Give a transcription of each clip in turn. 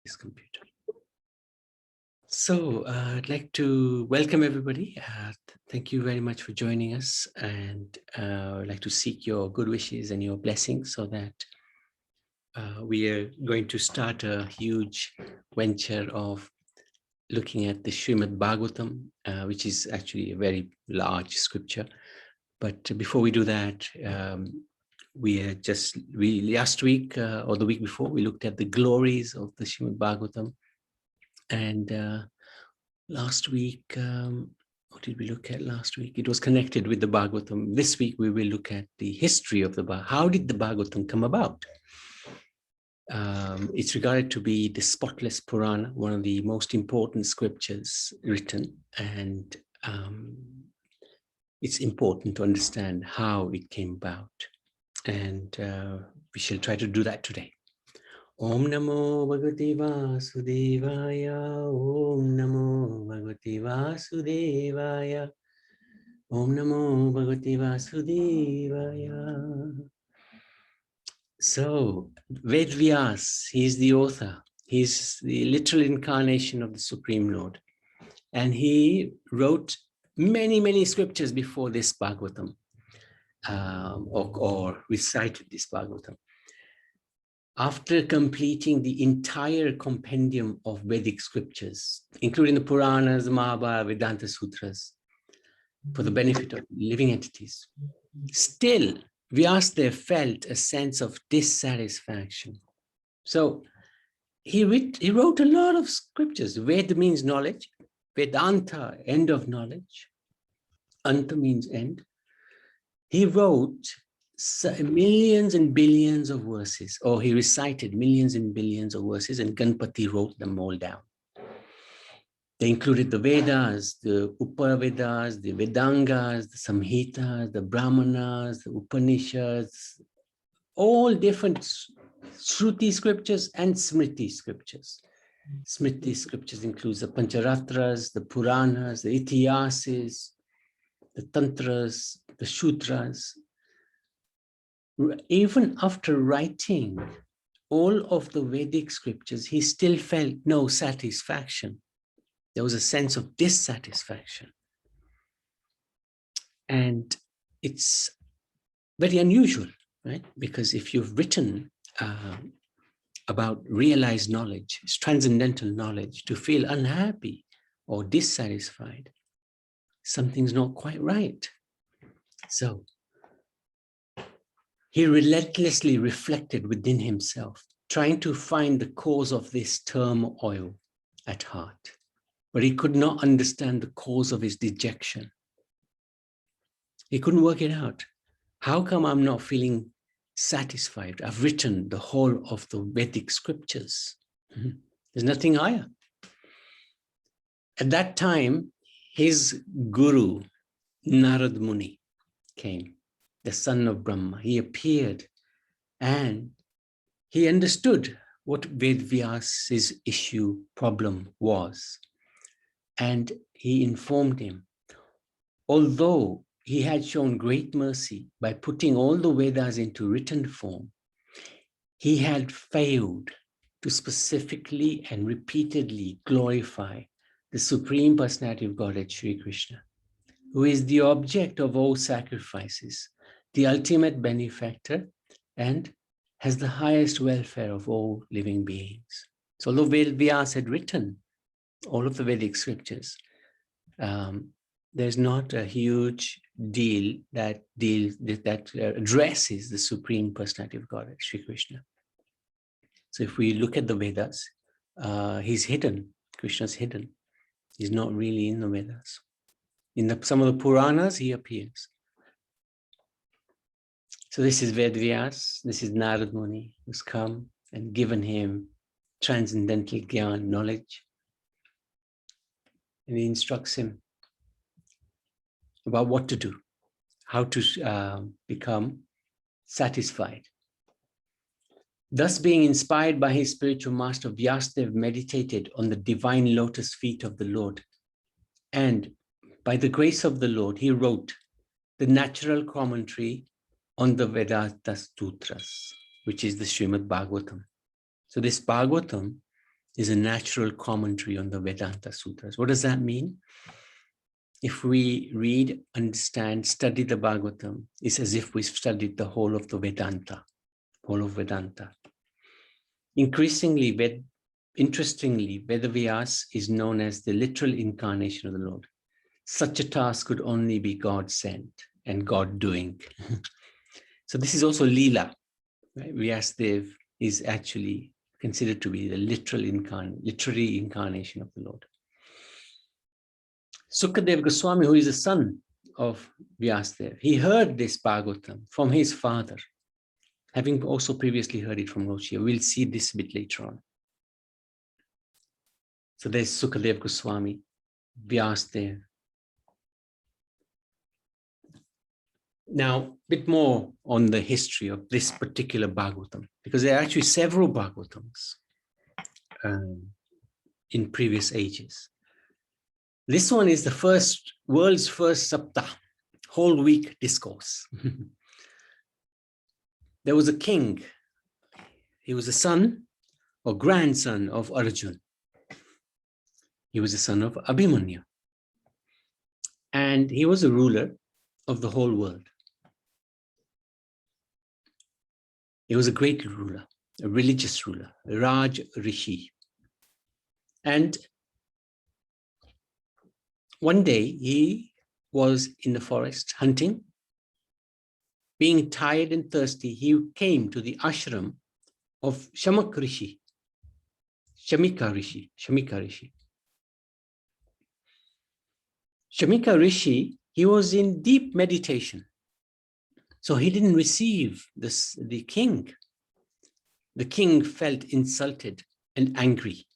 This computer. So I'd like to welcome everybody. Thank you very much for joining us, and I'd like to seek your good wishes and your blessings so that we are going to start a huge venture of looking at the Srimad Bhagavatam, which is actually a very large scripture. But before we do that, last week or the week before, we looked at the glories of the Srimad Bhagavatam. And last week, what did we look at last week? It was connected with the Bhagavatam. This week, we will look at the history of the Bhagavatam. How did the Bhagavatam come about? It's regarded to be the spotless Purana, one of the most important scriptures written. And it's important to understand how it came about. And we shall try to do that today. Om Namo Bhagavate Vasudevaya. Om Namo Bhagavate Vasudevaya. Om Namo Bhagavate Vasudevaya. So, Ved Vyas, he's the author. He's the literal incarnation of the Supreme Lord. And he wrote many, many scriptures before this Bhagavatam, or recited this Bhagavatam. After completing the entire compendium of Vedic scriptures, including the Puranas, the Mahabharata, Vedanta Sutras, for the benefit of living entities, still Vyasdev felt a sense of dissatisfaction. So he wrote a lot of scriptures. Ved means knowledge, Vedanta, end of knowledge, Anta means end. He wrote millions and billions of verses, or he recited millions and billions of verses, and Ganpati wrote them all down. They included the Vedas, the Upavedas, the Vedangas, the Samhitas, the Brahmanas, the Upanishads, all different Shruti scriptures and Smriti scriptures. Smriti scriptures includes the Pancharatras, the Puranas, the Itihasas, the Tantras, the Sutras. Even after writing all of the Vedic scriptures, he still felt no satisfaction. There was a sense of dissatisfaction. And it's very unusual, right? Because if you've written about realized knowledge, transcendental knowledge, to feel unhappy or dissatisfied, something's not quite right. So he relentlessly reflected within himself, trying to find the cause of this turmoil at heart. But he could not understand the cause of his dejection. He couldn't work it out. How come I'm not feeling satisfied? I've written the whole of the Vedic scriptures. There's nothing higher. At that time, his guru, Narad Muni, came, the son of Brahma. He appeared and he understood what Ved Vyas's problem was. And he informed him, although he had shown great mercy by putting all the Vedas into written form, he had failed to specifically and repeatedly glorify the Supreme Personality of Godhead, Sri Krishna, who is the object of all sacrifices, the ultimate benefactor, and has the highest welfare of all living beings. So although Vyas had written all of the Vedic scriptures, there's not a huge deal that addresses the Supreme Personality of Godhead, Sri Krishna. So if we look at the Vedas, he's hidden. Krishna's hidden. He's not really in the Vedas. In some of the Puranas, he appears. So this is Ved Vyas, this is Narad Muni, who's come and given him transcendental Gyan, knowledge. And he instructs him about what to do, how to become satisfied. Thus, being inspired by his spiritual master, Vyasdev meditated on the divine lotus feet of the Lord. And by the grace of the Lord, he wrote the natural commentary on the Vedanta Sutras, which is the Srimad Bhagavatam. So this Bhagavatam is a natural commentary on the Vedanta Sutras. What does that mean? If we read, understand, study the Bhagavatam, it's as if we studied the whole of the Vedanta, whole of Vedanta. Increasingly, interestingly, Vedavyas is known as the literal incarnation of the Lord. Such a task could only be God sent and God doing. So this is also Leela. Right? Vyasadev is actually considered to be the literary incarnation of the Lord. Sukadeva Goswami, who is the son of Vyasadev, he heard this Bhagavatam from his father, having also previously heard it from Roshi. We'll see this a bit later on. So there's Sukadeva Goswami, Vyasadev. Now, a bit more on the history of this particular Bhagavatam, because there are actually several Bhagavatams in previous ages. This one is the world's first Saptah, whole week discourse. There was a king. He was a son or grandson of Arjuna. He was the son of Abhimanyu. And he was a ruler of the whole world. He was a great ruler, a religious ruler, a Raj Rishi. And one day he was in the forest hunting. Being tired and thirsty, he came to the ashram of Shamika Rishi. Shamika Rishi, he was in deep meditation. So he didn't receive the king. The king felt insulted and angry.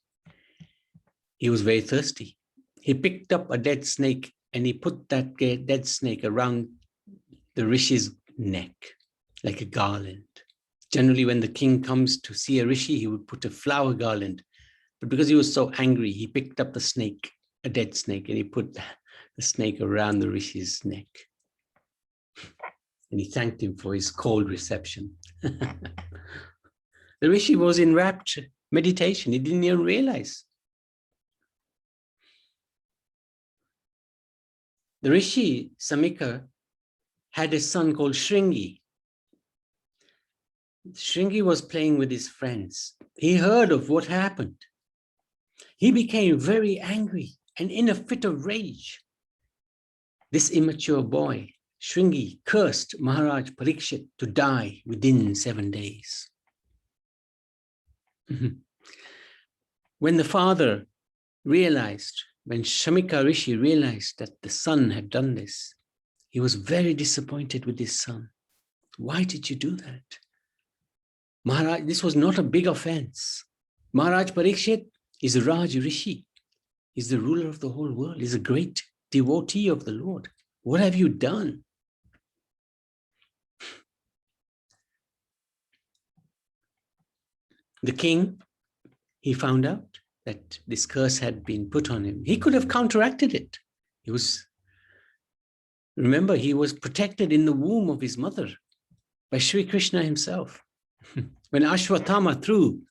He was very thirsty. He picked up a dead snake and he put that dead snake around the Rishi's neck, like a garland. Generally, when the king comes to see a Rishi, he would put a flower garland. But because he was so angry, he picked up the snake, a dead snake, and he put the snake around the Rishi's neck. And he thanked him for his cold reception. The Rishi was in rapt meditation. He didn't even realize. The Rishi, Samika, had a son called Shringi. Shringi was playing with his friends. He heard of what happened. He became very angry and in a fit of rage. This immature boy, Shringi, cursed Maharaj Parikshit to die within 7 days. When the father realized, when Shamika Rishi realized that the son had done this, he was very disappointed with his son. Why did you do that? Maharaj, this was not a big offense. Maharaj Parikshit is a Raj Rishi. He's the ruler of the whole world. He's a great devotee of the Lord. What have you done? The king, he found out that this curse had been put on him. He could have counteracted it. Remember, he was protected in the womb of his mother by Sri Krishna himself. When Ashwatthama threw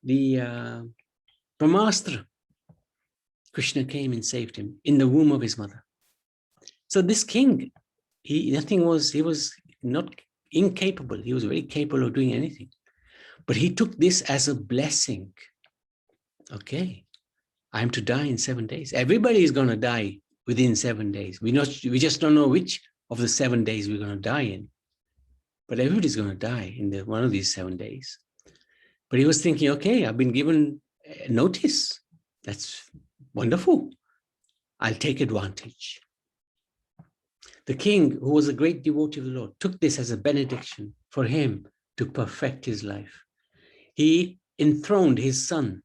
the Brahmastra, Krishna came and saved him in the womb of his mother. So this king, he was not incapable. He was very capable of doing anything. But he took this as a blessing. Okay, I'm to die in 7 days. Everybody is going to die within 7 days. We just don't know which of the 7 days we're going to die in. But everybody's going to die in one of these 7 days. But he was thinking, okay, I've been given notice. That's wonderful. I'll take advantage. The king, who was a great devotee of the Lord, took this as a benediction for him to perfect his life. He enthroned his son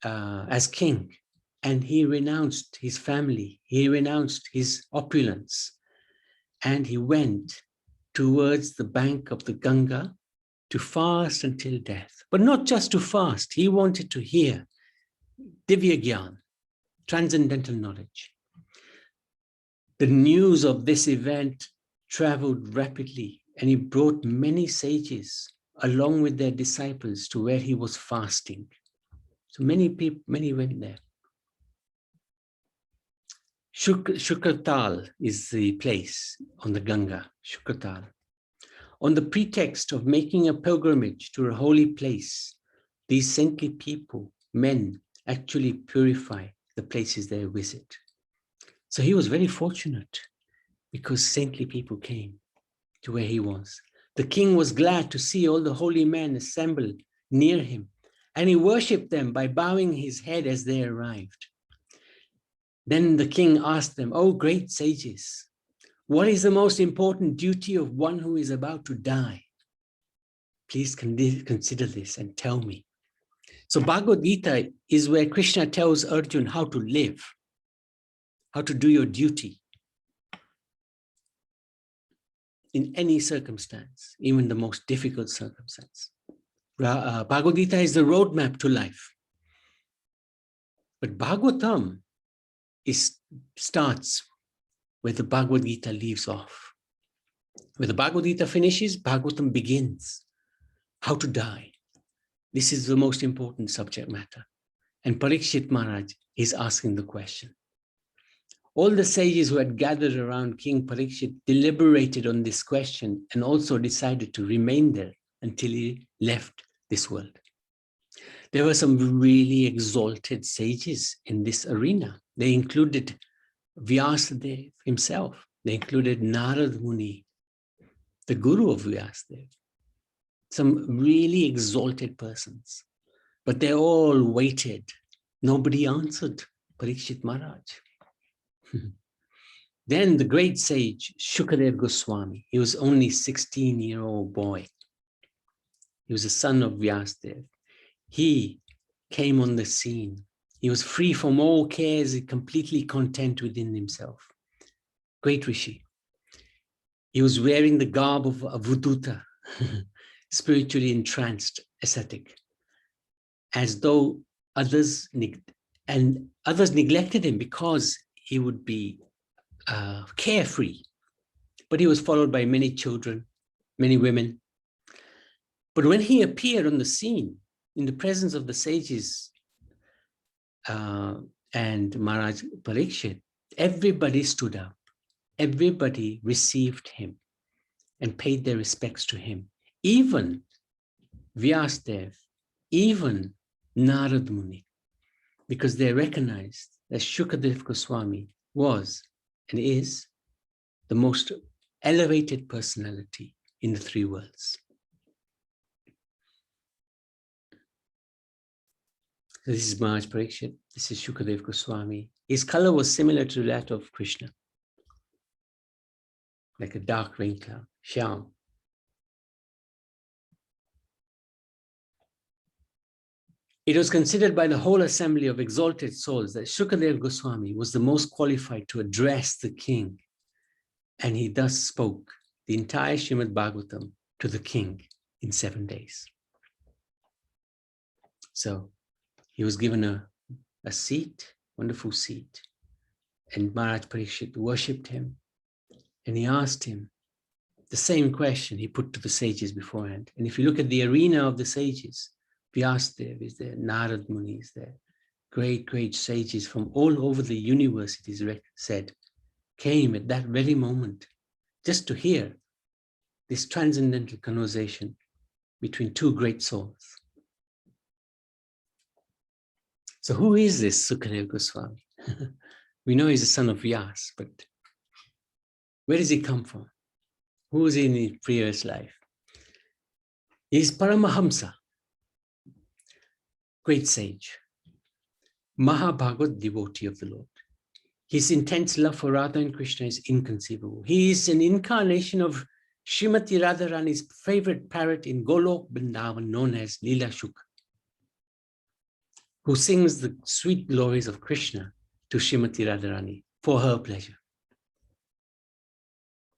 as king, and he renounced his family. He renounced his opulence, and he went towards the bank of the Ganga to fast until death. But not just to fast. He wanted to hear Divya Gyan, transcendental knowledge. The news of this event traveled rapidly, and he brought many sages along with their disciples to where he was fasting. So many went there. Shukratal is the place on the Ganga, Shukratal. On the pretext of making a pilgrimage to a holy place, these saintly people, men, actually purify the places they visit. So he was very fortunate because saintly people came to where he was. The king was glad to see all the holy men assembled near him, and he worshipped them by bowing his head as they arrived. Then the king asked them, "Oh, great sages, what is the most important duty of one who is about to die? Please consider this and tell me." So Bhagavad Gita is where Krishna tells Arjuna how to live, how to do your duty in any circumstance, even the most difficult circumstance. Bhagavad Gita is the roadmap to life. But Bhagavatam starts where the Bhagavad Gita leaves off. Where the Bhagavad Gita finishes, Bhagavatam begins. How to die. This is the most important subject matter. And Parikshit Maharaj is asking the question. All the sages who had gathered around King Parikshit deliberated on this question and also decided to remain there until he left this world. There were some really exalted sages in this arena. They included Vyasadeva himself. They included Narad Muni, the guru of Vyasadeva. Some really exalted persons. But they all waited. Nobody answered Parikshit Maharaj. Then the great sage Shukadeva Goswami, he was only a 16-year-old boy. He was the son of Vyasadeva. He came on the scene. He was free from all cares, completely content within himself. Great Rishi. He was wearing the garb of a Vuduta, spiritually entranced ascetic, as though others neglected him because he would be carefree. But he was followed by many children, many women. But when he appeared on the scene in the presence of the sages and Maharaj Parikshit, everybody stood up. Everybody received him and paid their respects to him. Even Vyasadeva, even Narad Muni, because they recognized that Shukadeva Goswami was and is the most elevated personality in the three worlds. So this is Maharaj Parikshit. This is Shukadeva Goswami. His color was similar to that of Krishna, like a dark rain cloud, Shyam. It was considered by the whole assembly of exalted souls that Shukadeva Goswami was the most qualified to address the king. And he thus spoke the entire Srimad Bhagavatam to the king in 7 days. So he was given a seat, wonderful seat. And Maharaj Parikshit worshipped him. And he asked him the same question he put to the sages beforehand. And if you look at the arena of the sages, Vyasadeva is there, Narad Muni is there. Great, great sages from all over the universe, it is said, came at that very moment just to hear this transcendental conversation between two great souls. So who is this Sukadeva Goswami? We know he's the son of Vyas, but where does he come from? Who was he in his previous life? He's Paramahamsa, great sage, Mahabhagat devotee of the Lord. His intense love for Radha and Krishna is inconceivable. He is an incarnation of Srimati Radharani's favorite parrot in Golok Vrindavan, known as Leela Shukha, who sings the sweet glories of Krishna to Srimati Radharani for her pleasure.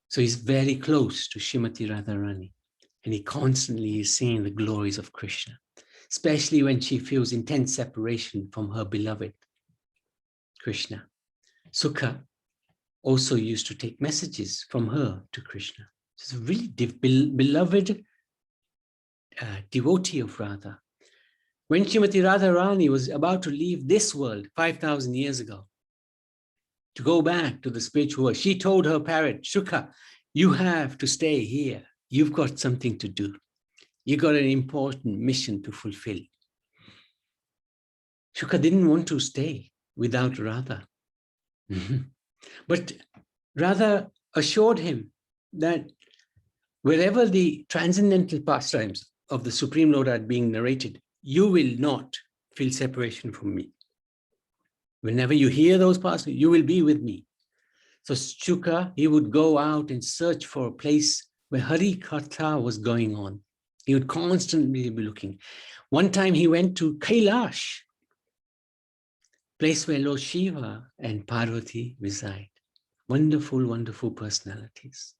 So he's very close to Srimati Radharani, and he constantly is singing the glories of Krishna, especially when she feels intense separation from her beloved Krishna. Sukha also used to take messages from her to Krishna. She's a really beloved devotee of Radha. When Srimati Radharani was about to leave this world 5,000 years ago, to go back to the spiritual world, she told her parrot, Shuka, you have to stay here. You've got something to do. You've got an important mission to fulfill. Shuka didn't want to stay without Radha. But Radha assured him that wherever the transcendental pastimes of the Supreme Lord are being narrated, you will not feel separation from me. Whenever you hear those pastimes, you will be with me. So Shuka, he would go out and search for a place where Hari Katha was going on. He would constantly be looking. One time he went to Kailash, place where Lord Shiva and Parvati reside. Wonderful, wonderful personalities.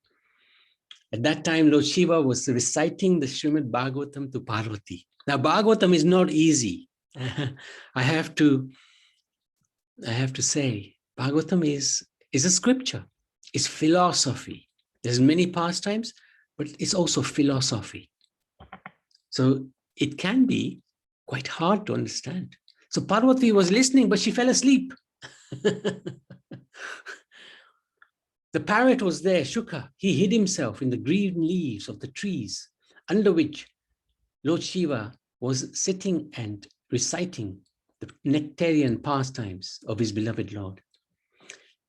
At that time, Lord Shiva was reciting the Srimad Bhagavatam to Parvati. Now, Bhagavatam is not easy. I have to say, Bhagavatam is a scripture. It's philosophy. There's many pastimes, but it's also philosophy. So it can be quite hard to understand. So Parvati was listening, but she fell asleep. The parrot was there, Shuka. He hid himself in the green leaves of the trees under which Lord Shiva was sitting and reciting the nectarian pastimes of his beloved Lord.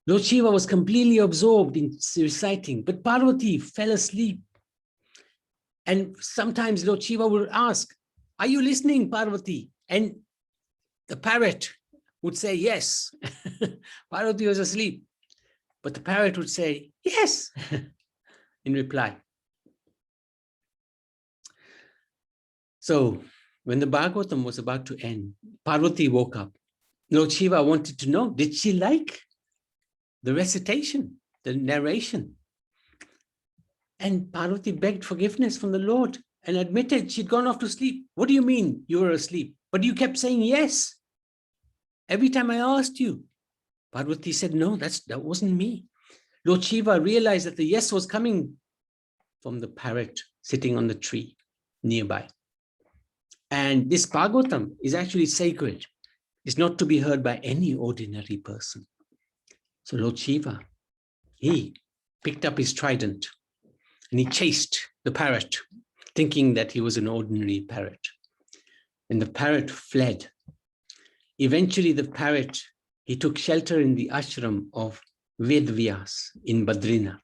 Lord Shiva was completely absorbed in reciting, but Parvati fell asleep. And sometimes Lord Shiva would ask, are you listening, Parvati? And the parrot would say, yes. Parvati was asleep. But the parrot would say, yes, in reply. So when the Bhagavatam was about to end, Parvati woke up. Lord Shiva wanted to know, did she like the recitation, the narration? And Parvati begged forgiveness from the Lord and admitted she'd gone off to sleep. What do you mean you were asleep? But you kept saying yes. Every time I asked you. Parvati said, no, that wasn't me. Lord Shiva realized that the yes was coming from the parrot sitting on the tree nearby. And this Bhagavatam is actually sacred. It's not to be heard by any ordinary person. So Lord Shiva, he picked up his trident and he chased the parrot, thinking that he was an ordinary parrot. And the parrot fled. Eventually the parrot, he took shelter in the ashram of Vedvyas in Badrinath.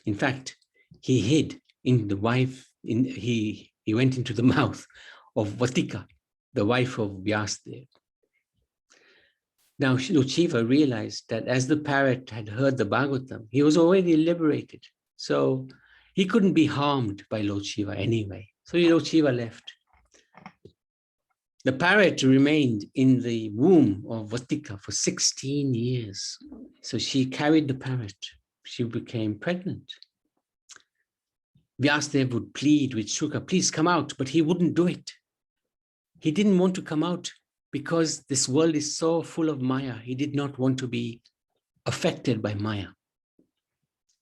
In fact, he hid in the wife, he went into the mouth of Vatika, the wife of Vyasdev. Now, Lord Shiva realized that as the parrot had heard the Bhagavatam, he was already liberated. So he couldn't be harmed by Lord Shiva anyway. So Lord Shiva left. The parrot remained in the womb of Vatika for 16 years. So she carried the parrot. She became pregnant. Vyasdev would plead with Shuka, please come out, but he wouldn't do it. He didn't want to come out because this world is so full of Maya. He did not want to be affected by Maya.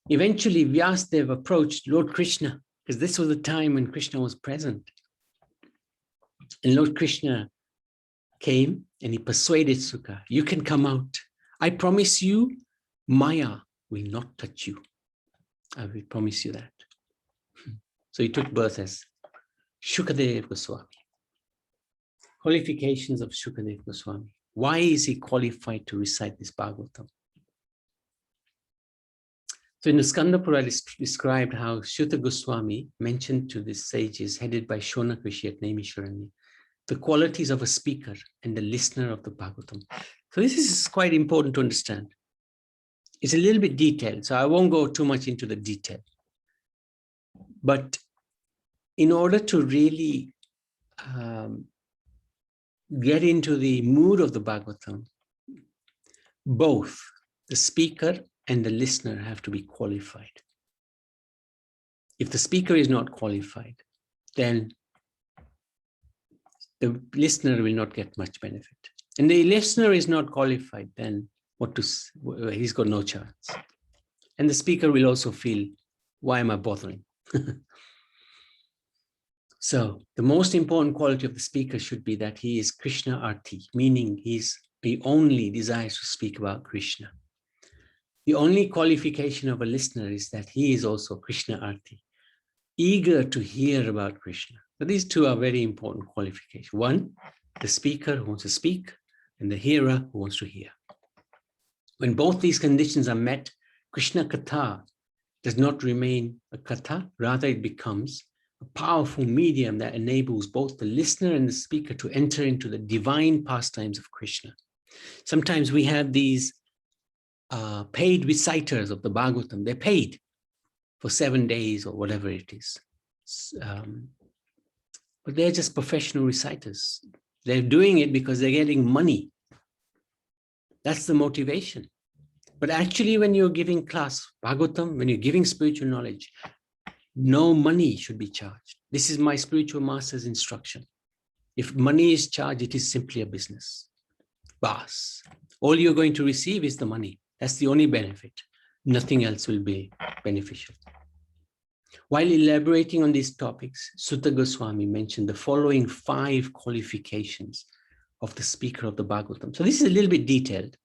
Eventually, Vyasdev approached Lord Krishna, because this was the time when Krishna was present. And Lord Krishna came and he persuaded Shuka, you can come out. I promise you, Maya will not touch you. I will promise you that. So he took birth as Shukadev Goswami. Qualifications of Shukadev Goswami. Why is he qualified to recite this Bhagavatam? So in the Skanda Purana, it's described how Shuta Goswami mentioned to the sages headed by Shonak Rishi at Naimisharanya the qualities of a speaker and the listener of the Bhagavatam. So this is quite important to understand. It's a little bit detailed, so I won't go too much into the detail. But in order to really get into the mood of the Bhagavatam, both the speaker and the listener have to be qualified. If the speaker is not qualified, then the listener will not get much benefit. And the listener is not qualified, then he's got no chance. And the speaker will also feel, why am I bothering? So the most important quality of the speaker should be that he is Krishna Arti, meaning he only desires to speak about Krishna. The only qualification of a listener is that he is also Krishna Arti, eager to hear about Krishna. So these two are very important qualifications. One, the speaker who wants to speak, and the hearer who wants to hear. When both these conditions are met, Krishna Katha does not remain a Katha, rather it becomes a powerful medium that enables both the listener and the speaker to enter into the divine pastimes of Krishna. Sometimes we have these paid reciters of the Bhagavatam. They're paid for 7 days or whatever it is. But they're just professional reciters. They're doing it because they're getting money. That's the motivation. But actually, when you're giving class Bhagavatam, when you're giving spiritual knowledge, no money should be charged. This is my spiritual master's instruction. If money is charged, it is simply a business. Bas. All you're going to receive is the money. That's the only benefit. Nothing else will be beneficial. While elaborating on these topics, Sutta Goswami mentioned the following 5 qualifications of the speaker of the Bhagavatam. So this is a little bit detailed.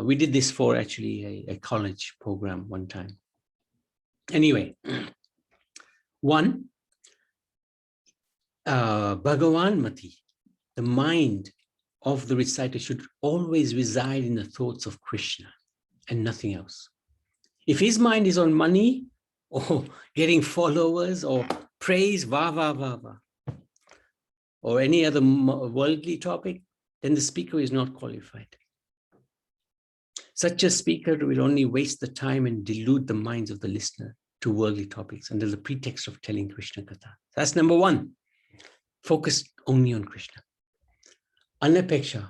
We did this for actually a college program one time. Anyway, 1, Bhagavan Mati, the mind of the reciter should always reside in the thoughts of Krishna and nothing else. If his mind is on money or getting followers or praise, or any other worldly topic, then the speaker is not qualified. Such a speaker will only waste the time and delude the minds of the listener to worldly topics under the pretext of telling Krishna Katha. That's number 1. Focus only on Krishna. Anapeksha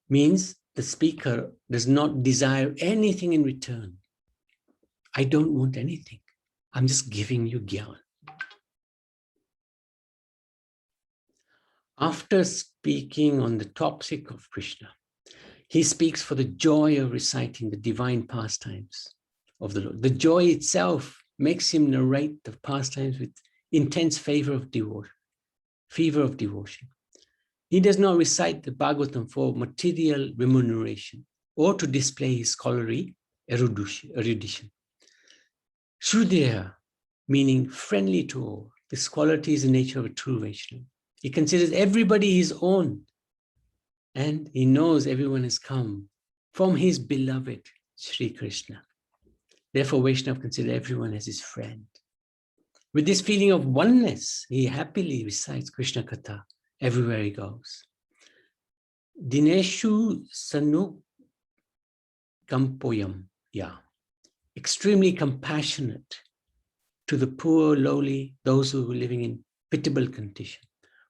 means the speaker does not desire anything in return. I don't want anything. I'm just giving you gyan. After speaking on the topic of Krishna, he speaks for the joy of reciting the divine pastimes of the Lord. The joy itself makes him narrate the pastimes with intense fervor of devotion. He does not recite the Bhagavatam for material remuneration or to display his scholarly erudition. Shrudaya, meaning friendly to all. This quality is the nature of a true Vaishnava. He considers everybody his own, and he knows everyone has come from his beloved Sri Krishna. Therefore, Vaishnava considers everyone as his friend. With this feeling of oneness, he happily recites Krishna Katha everywhere he goes. Dineshu Sanu Kampoyam, extremely compassionate to the poor, lowly, those who are living in pitiable condition.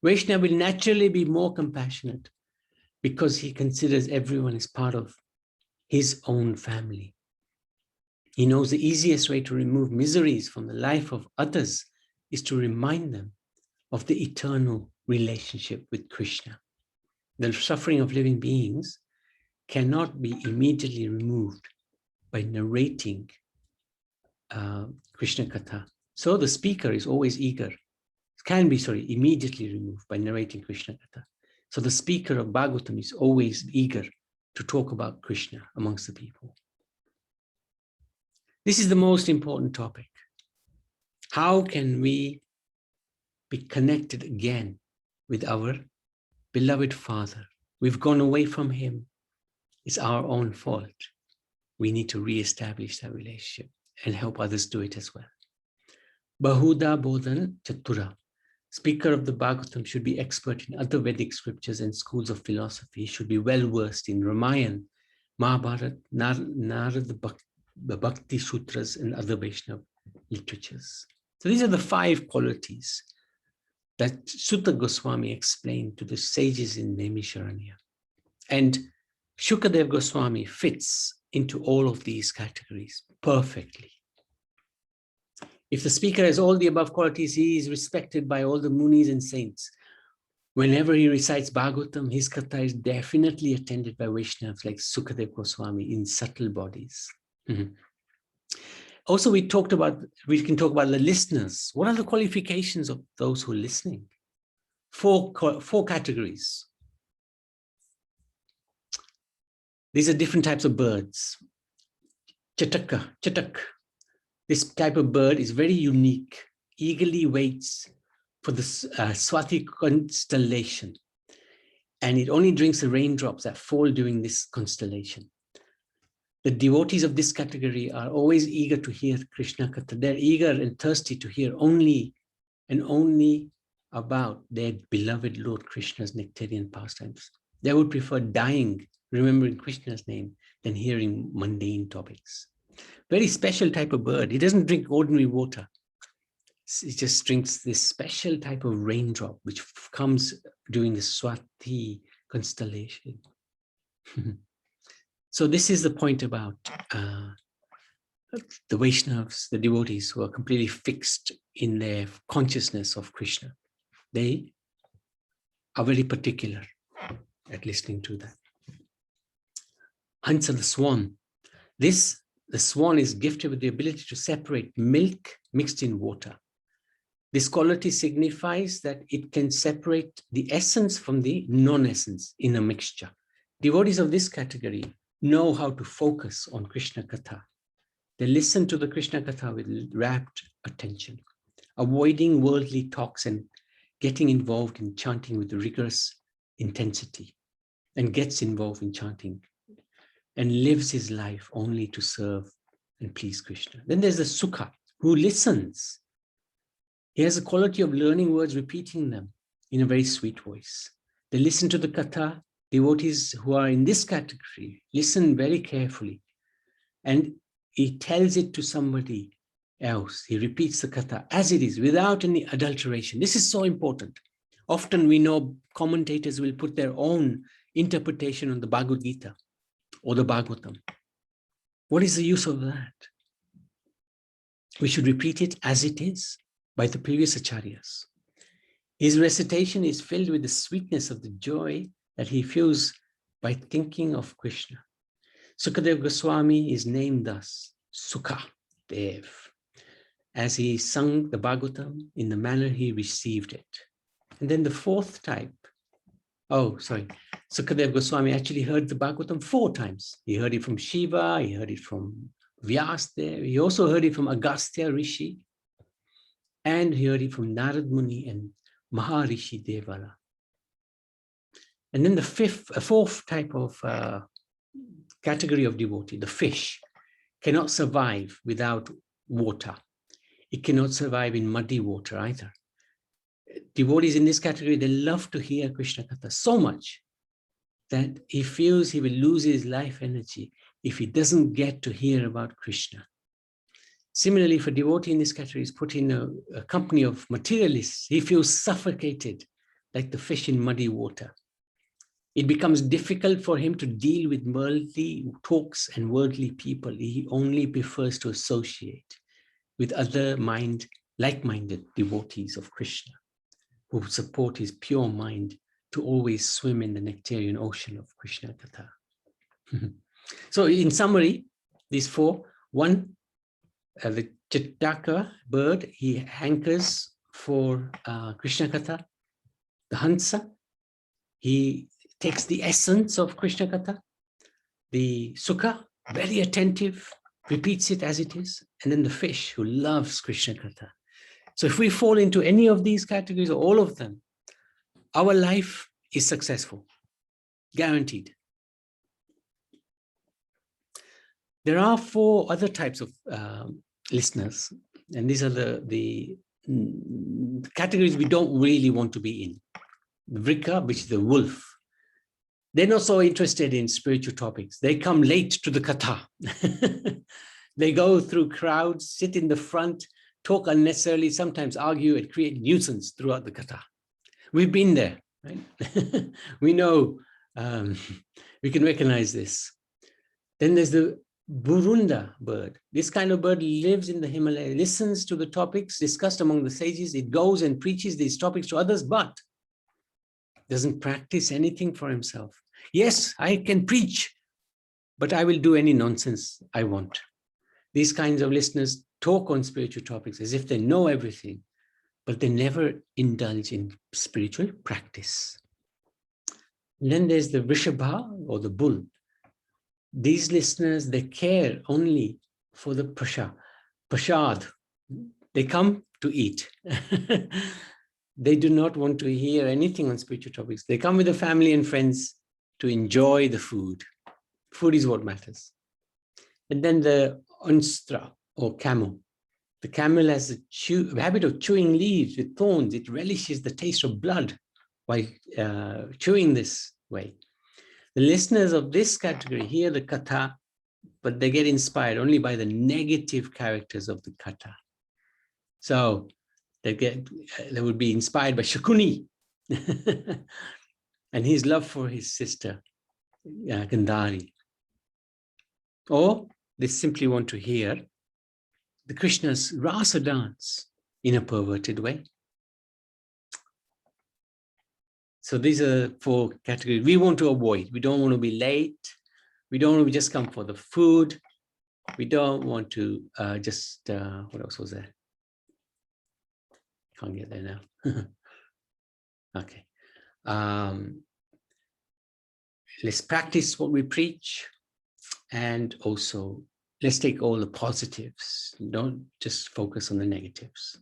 Vaishnava will naturally be more compassionate because he considers everyone as part of his own family. He knows the easiest way to remove miseries from the life of others is to remind them of the eternal relationship with Krishna. The suffering of living beings cannot be immediately removed by narrating Krishna Katha. So the speaker is always eager, immediately removed by narrating Krishna Katha. So the speaker of Bhagavatam is always eager to talk about Krishna amongst the people. This is the most important topic. How can we be connected again with our beloved Father? We've gone away from him. It's our own fault. We need to re-establish that relationship and help others do it as well. Bahuda Bodhan Chatura. Speaker of the Bhagavatam should be expert in other Vedic scriptures and schools of philosophy. He should be well versed in Ramayana, Mahabharata, Narada Bhakti Sutras, and other Vaishnava literatures. So these are the 5 qualities that Sutta Goswami explained to the sages in Naimisharanya. And Shukadev Goswami fits into all of these categories perfectly. If the speaker has all the above qualities, he is respected by all the munis and saints. Whenever he recites Bhagavatam, his katha is definitely attended by Vaishnavas like Sukadev Goswami in subtle bodies. Also, we can talk about the listeners. What are the qualifications of those who are listening? Four categories. These are different types of birds. Chatak. This type of bird is very unique, eagerly waits for the Swati constellation. And it only drinks the raindrops that fall during this constellation. The devotees of this category are always eager to hear Krishna Katha. They're eager and thirsty to hear only and only about their beloved Lord Krishna's nectarian pastimes. They would prefer dying remembering Krishna's name than hearing mundane topics. Very special type of bird. He doesn't drink ordinary water. He just drinks this special type of raindrop which comes during the Swati constellation. So this is the point about the Vaishnavas, the devotees who are completely fixed in their consciousness of Krishna. They are very particular at listening to that. Hansa the swan. The swan is gifted with the ability to separate milk mixed in water. This quality signifies that it can separate the essence from the non-essence in a mixture. Devotees of this category know how to focus on Krishna Katha. They listen to the Krishna Katha with rapt attention, avoiding worldly talks and getting involved in chanting with rigorous intensity, and gets involved in chanting and lives his life only to serve and please Krishna. Then there's the Sukha, who listens. He has a quality of learning words, repeating them in a very sweet voice. They listen to the Katha. Devotees who are in this category listen very carefully, and he tells it to somebody else. He repeats the Katha as it is, without any adulteration. This is so important. Often we know commentators will put their own interpretation on the Bhagavad Gita or the Bhagavatam. What is the use of that? We should repeat it as it is by the previous acharyas. His recitation is filled with the sweetness of the joy that he feels by thinking of Krishna. Sukadev Goswami is named thus, Sukha Dev, as he sung the Bhagavatam in the manner he received it. And then the fourth type, Sukadev Goswami actually heard the Bhagavatam 4 times. He heard it from Shiva, he heard it from Vyasdev, he also heard it from Agastya Rishi, and he heard it from Narad Muni and Maharishi Devala. And then the fourth type of category of devotee, the fish, cannot survive without water. It cannot survive in muddy water either. Devotees in this category, they love to hear Krishna Katha so much that he feels he will lose his life energy if he doesn't get to hear about Krishna. Similarly, if a devotee in this category is put in a company of materialists, he feels suffocated like the fish in muddy water. It becomes difficult for him to deal with worldly talks and worldly people. He only prefers to associate with other like-minded devotees of Krishna who support his pure mind to always swim in the nectarian ocean of Krishna Katha. So in summary, these 4, 1, the Chattaka bird, he hankers for Krishna Katha. The Hansa, he takes the essence of Krishna Katha. The Sukha, very attentive, repeats it as it is. And then the fish, who loves Krishna Katha. So if we fall into any of these categories, or all of them, our life is successful, guaranteed. There are 4 other types of listeners, and these are the categories we don't really want to be in. The Vrika, which is the wolf. They're not so interested in spiritual topics. They come late to the Katha. They go through crowds, sit in the front, talk unnecessarily, sometimes argue and create nuisance throughout the Katha. We've been there, right? We know, we can recognize this. Then there's the Burunda bird. This kind of bird lives in the Himalaya, listens to the topics discussed among the sages. It goes and preaches these topics to others, but doesn't practice anything for himself. Yes, I can preach, but I will do any nonsense I want. These kinds of listeners talk on spiritual topics as if they know everything, but they never indulge in spiritual practice. And then there's the Vrishabha, or the bull. These listeners, they care only for the prasad. They come to eat. They do not want to hear anything on spiritual topics. They come with the family and friends to enjoy the food. Food is what matters. And then the Unstra, or camel. The camel has a habit of chewing leaves with thorns. It relishes the taste of blood while chewing this way. The listeners of this category hear the katha, but they get inspired only by the negative characters of the katha. So they would be inspired by Shakuni and his love for his sister, Gandhari. Or they simply want to hear the Krishna's rasa dance in a perverted way. So these are 4 categories we want to avoid. We don't want to be late. We don't want to just come for the food. We don't want to what else was there? Can't get there now. Okay. Let's practice what we preach, and also let's take all the positives. Don't just focus on the negatives.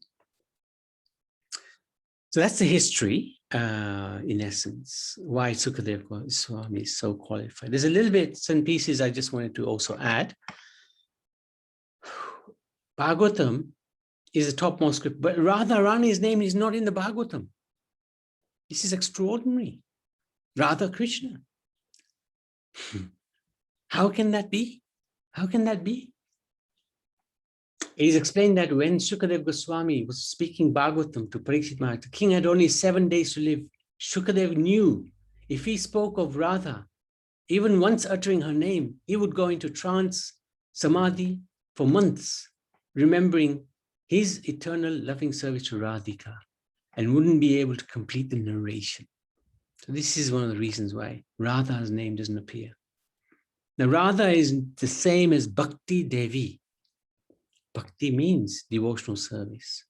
So that's the history, in essence, why Sukadeva Goswami is so qualified. There's a little bits and pieces I just wanted to also add. Bhagavatam is the topmost script, but Radharani's name is not in the Bhagavatam. This is extraordinary. Radha Krishna. How can that be? How can that be? It is explained that when Sukadeva Goswami was speaking Bhagavatam to Parikshit Maharaj, the king had only 7 days to live. Sukadeva knew if he spoke of Radha, even once uttering her name, he would go into trance, samadhi for months, remembering his eternal loving service to Radhika, and wouldn't be able to complete the narration. So this is one of the reasons why Radha's name doesn't appear. Now Radha is the same as Bhakti Devi. Bhakti means devotional service.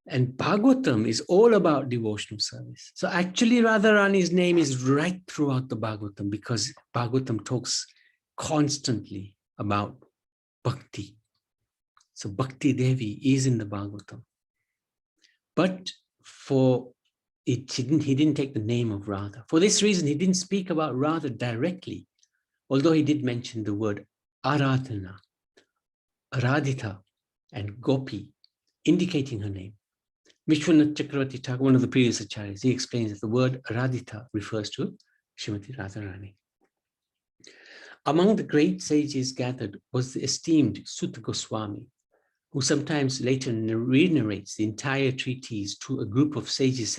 And Bhagavatam is all about devotional service. So actually Radharani's name is right throughout the Bhagavatam, because Bhagavatam talks constantly about Bhakti. So Bhakti Devi is in the Bhagavatam. But he didn't take the name of Radha. For this reason, he didn't speak about Radha directly, although he did mention the word Aradhana, Aradhita, and Gopi, indicating her name. Vishwanath Chakravarti Thakur, one of the previous acharyas, he explains that the word Aradhita refers to Srimati Radharani. Among the great sages gathered was the esteemed Sutta Goswami, who sometimes later re-narrates the entire treatise to a group of sages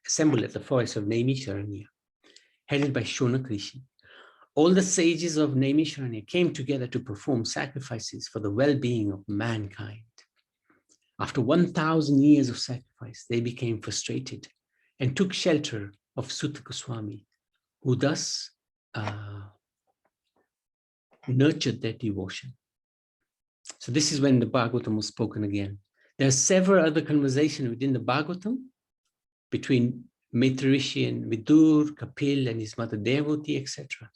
assembled at the forest of Naimisharanya, headed by Shonak Rishi. All the sages of Naimisharanya came together to perform sacrifices for the well-being of mankind. After 1,000 years of sacrifice, they became frustrated and took shelter of Sutta Goswami, who thus nurtured their devotion. So this is when the Bhagavatam was spoken again. There are several other conversations within the Bhagavatam between Maitri Rishi and Vidur, Kapil and his mother Devati, etc.,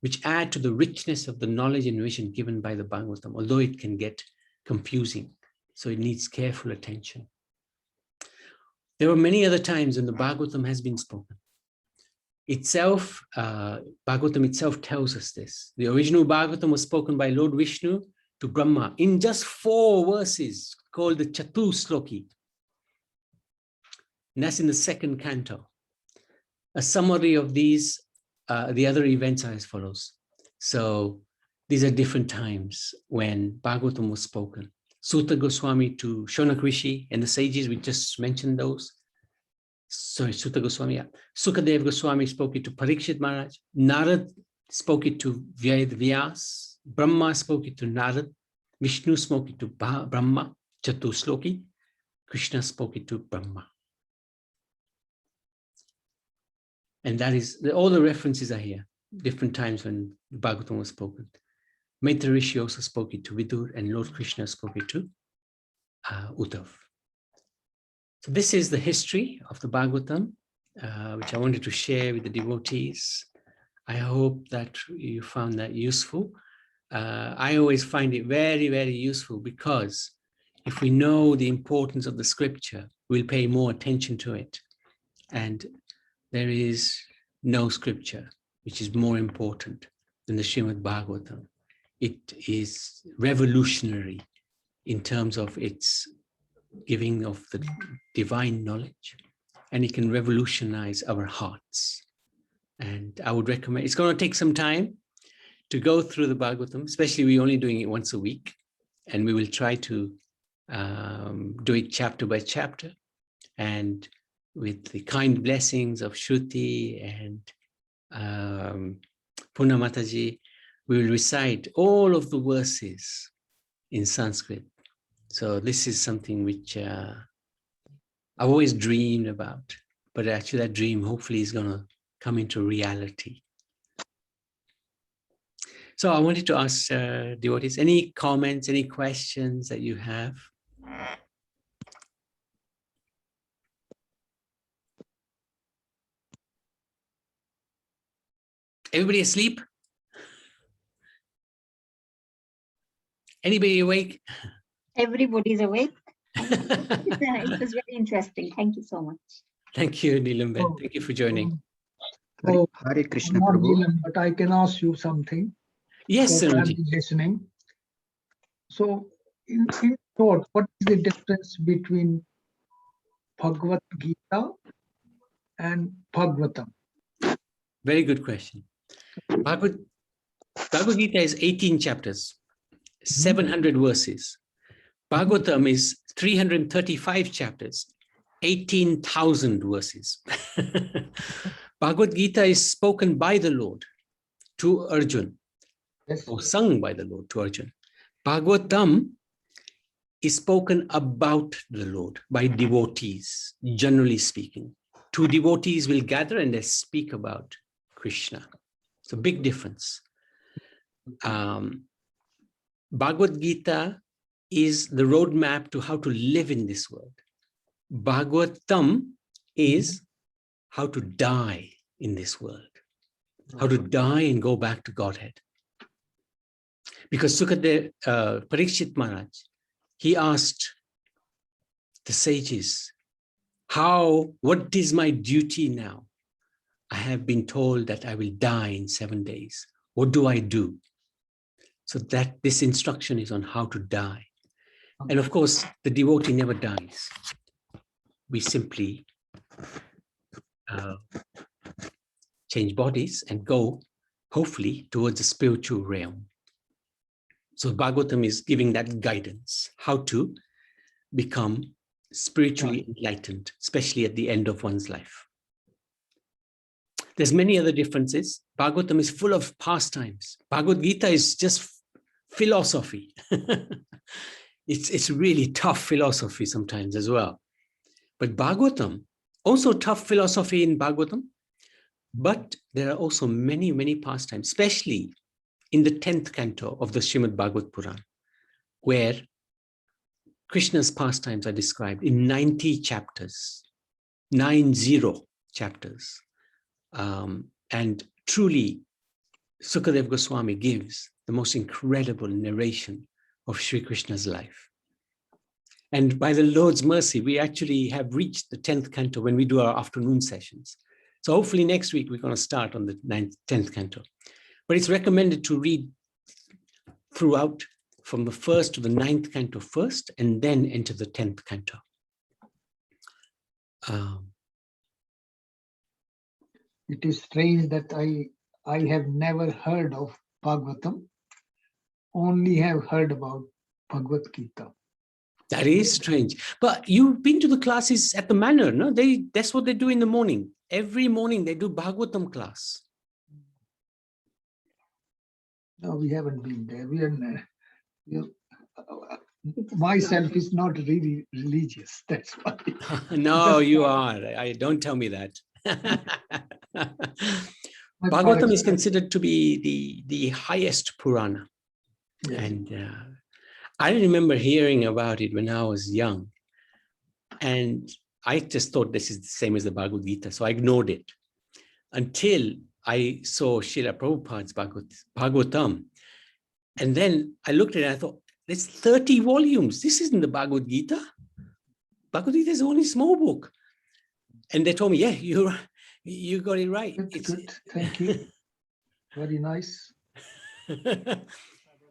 which add to the richness of the knowledge and vision given by the Bhagavatam, although it can get confusing. So it needs careful attention. There were many other times when the Bhagavatam has been spoken. Bhagavatam itself tells us this. The original Bhagavatam was spoken by Lord Vishnu to Brahma in just 4 verses, called the Chatu Sloki. And that's in the 2nd canto. A summary of these, the other events are as follows. So these are different times when Bhagavatam was spoken. Sutta Goswami to Shonak Rishi and the sages, we just mentioned those. Sorry, Sutta Goswami. Yeah. Sukadeva Goswami spoke it to Parikshit Maharaj. Narad spoke it to Vyas. Brahma spoke it to Narad. Vishnu spoke it to Brahma, Chatusloki. Krishna spoke it to Brahma. And that is, all the references are here, different times when Bhagavatam was spoken. Maitreya Rishi also spoke it to Vidur, and Lord Krishna spoke it to Uddhav. So this is the history of the Bhagavatam, which I wanted to share with the devotees. I hope that you found that useful. I always find it very, very useful, because if we know the importance of the scripture, we'll pay more attention to it. And there is no scripture which is more important than the Srimad Bhagavatam. It is revolutionary in terms of its giving of the divine knowledge, and it can revolutionize our hearts. And I would recommend, it's going to take some time to go through the Bhagavatam, especially we're only doing it once a week, and we will try to do it chapter by chapter, and with the kind blessings of Shruti and Puna Mataji, we will recite all of the verses in Sanskrit. So this is something which I've always dreamed about, but actually that dream hopefully is going to come into reality. So I wanted to ask devotees, any comments, any questions that you have? Everybody asleep? Anybody awake? Everybody's awake. It was very interesting. Thank you so much. Thank you, Nilamben. Thank you for joining. Hare Krishna, Prabhu. But I can ask you something. Yes, I'm Saruji. listening. So, in short, what is the difference between Bhagavad Gita and Bhagavatam? Very good question. Bhagavad Gita is 18 chapters, 700 verses. Bhagavatam is 335 chapters, 18,000 verses. Bhagavad Gita is spoken by the Lord to Arjun, Yes. or sung by the Lord to Arjun. Bhagavatam is spoken about the Lord by devotees, generally speaking. Two devotees will gather and they speak about Krishna. It's a big difference. Bhagavad Gita is the roadmap to how to live in this world. Bhagavatam is how to die in this world, how to die and go back to Godhead. Because Sukadev, Parikshit Maharaj, he asked the sages, what is my duty now? I have been told that I will die in 7 days. What do I do? So that this instruction is on how to die. And of course, the devotee never dies. We simply change bodies and go, hopefully, towards the spiritual realm. So Bhagavatam is giving that guidance, how to become spiritually enlightened, especially at the end of one's life. There's many other differences. Bhagavatam is full of pastimes. Bhagavad Gita is just philosophy. It's really tough philosophy sometimes as well. But Bhagavatam, also tough philosophy in Bhagavatam, but there are also many, many pastimes, especially in the 10th canto of the Srimad Bhagavad Puran, where Krishna's pastimes are described in 90 chapters, 90 chapters. And truly, Sukadev Goswami gives the most incredible narration of Sri Krishna's life. And by the Lord's mercy, we actually have reached the 10th canto when we do our afternoon sessions. So hopefully next week, we're going to start on the 10th canto. But it's recommended to read throughout from the 1st to the 9th canto first, and then enter the 10th canto. It is strange that I have never heard of Bhagavatam, only have heard about Bhagavad Gita. That is strange. But you've been to the classes at the manor, no? That's what they do in the morning. Every morning they do Bhagavatam class. No, we haven't been there. Myself is not really religious. That's why. No, you are. Don't tell me that. Bhagavatam is considered to be the highest Purana. Yes. And I remember hearing about it when I was young. And I just thought this is the same as the Bhagavad Gita. So I ignored it until I saw Srila Prabhupada's Bhagavatam. And then I looked at it and I thought, there's 30 volumes. This isn't the Bhagavad Gita. Bhagavad Gita is only a small book. And they told me, yeah, you got it right. Good, good. Thank you. Very nice.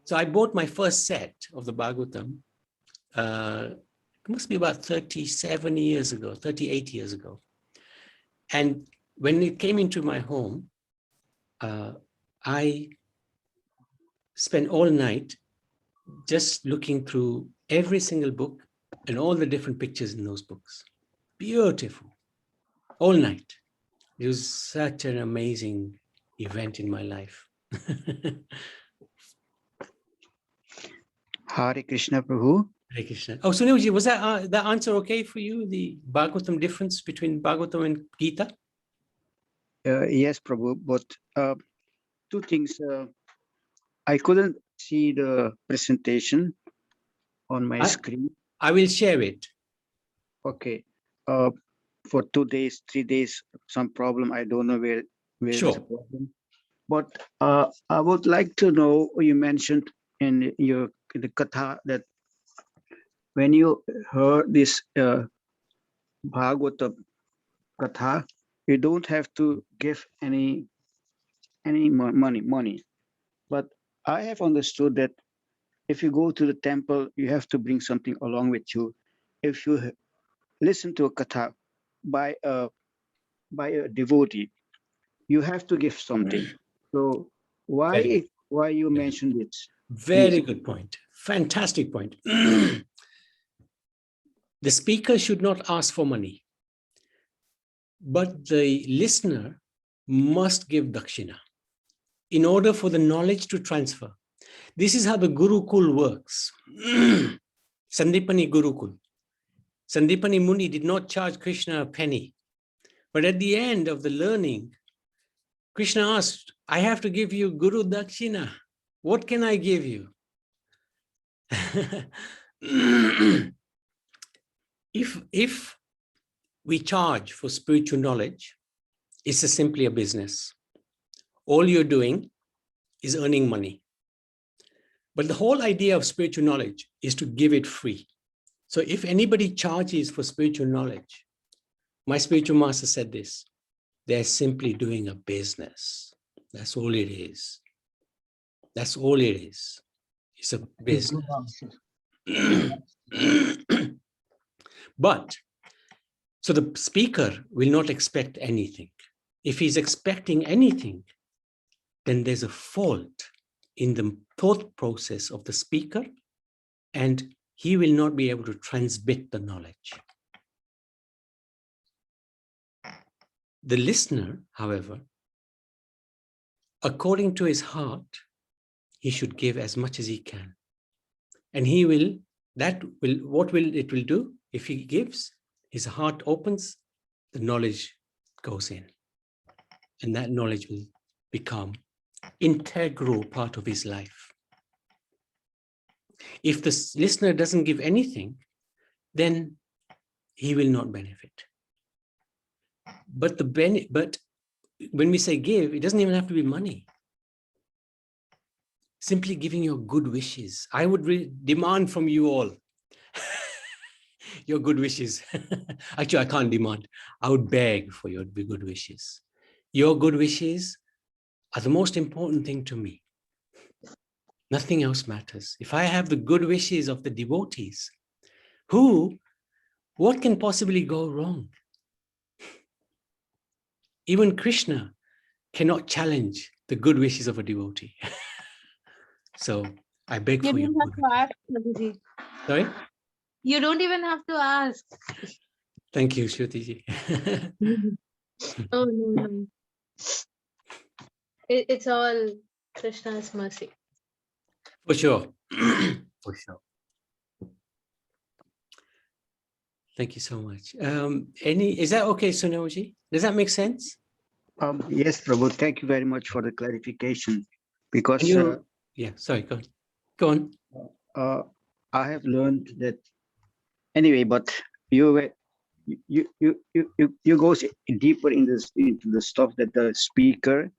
So I bought my first set of the Bhagavatam. It must be about 37 years ago, 38 years ago. And when it came into my home, I spent all night just looking through every single book and all the different pictures in those books. Beautiful. All night. It was such an amazing event in my life. Hare Krishna Prabhu. Hare Krishna. Oh, Sunilji, was that answer okay for you? The Bhagavatam difference between Bhagavatam and Gita? Yes, Prabhu, but two things. I couldn't see the presentation on my screen. I will share it. Okay. For 2 days, 3 days, some problem. I don't know where Sure. is the problem. But I would like to know, you mentioned in the Katha that when you heard this Bhagavatam Katha, you don't have to give any money. But I have understood that if you go to the temple, you have to bring something along with you. If you listen to a katha by a devotee, you have to give something. So why you mentioned it? Very good point. Fantastic point. The speaker should not ask for money, but the listener must give dakshina in order for the knowledge to transfer. This is how the Gurukul works. Sandipani Gurukul. Sandipani Muni did not charge Krishna a penny. But at the end of the learning, Krishna asked, I have to give you Guru Dakshina. What can I give you? If we charge for spiritual knowledge, it's simply a business. All you're doing is earning money. But the whole idea of spiritual knowledge is to give it free. So if anybody charges for spiritual knowledge, my spiritual master said this, they're simply doing a business. That's all it is. That's all it is. It's a business. But, so the speaker will not expect anything. If he's expecting anything, then there's a fault in the thought process of the speaker, and he will not be able to transmit the knowledge. The listener, however, according to his heart, he should give as much as he can. And what will it do? If he gives, his heart opens, the knowledge goes in. And that knowledge will become integral part of his life. If the listener doesn't give anything, then he will not benefit. But when we say give, it doesn't even have to be money. Simply giving your good wishes. I would demand from you all your good wishes. Actually, I can't demand. I would beg for your good wishes. Your good wishes are the most important thing to me. Nothing else matters. If I have the good wishes of the devotees, what can possibly go wrong? Even Krishna cannot challenge the good wishes of a devotee. So I beg for you. You don't have to ask, Shruti. Sorry? You don't even have to ask. Thank you, Shruti. Oh, no. It's all Krishna's mercy. For sure. For sure. Thank you so much. Is that okay, Sunoji? Does that make sense? Yes, Prabhu. Thank you very much for the clarification. Because yeah, sorry, go ahead. Go on. I have learned that anyway, but you goes deeper in this into the stuff that the speaker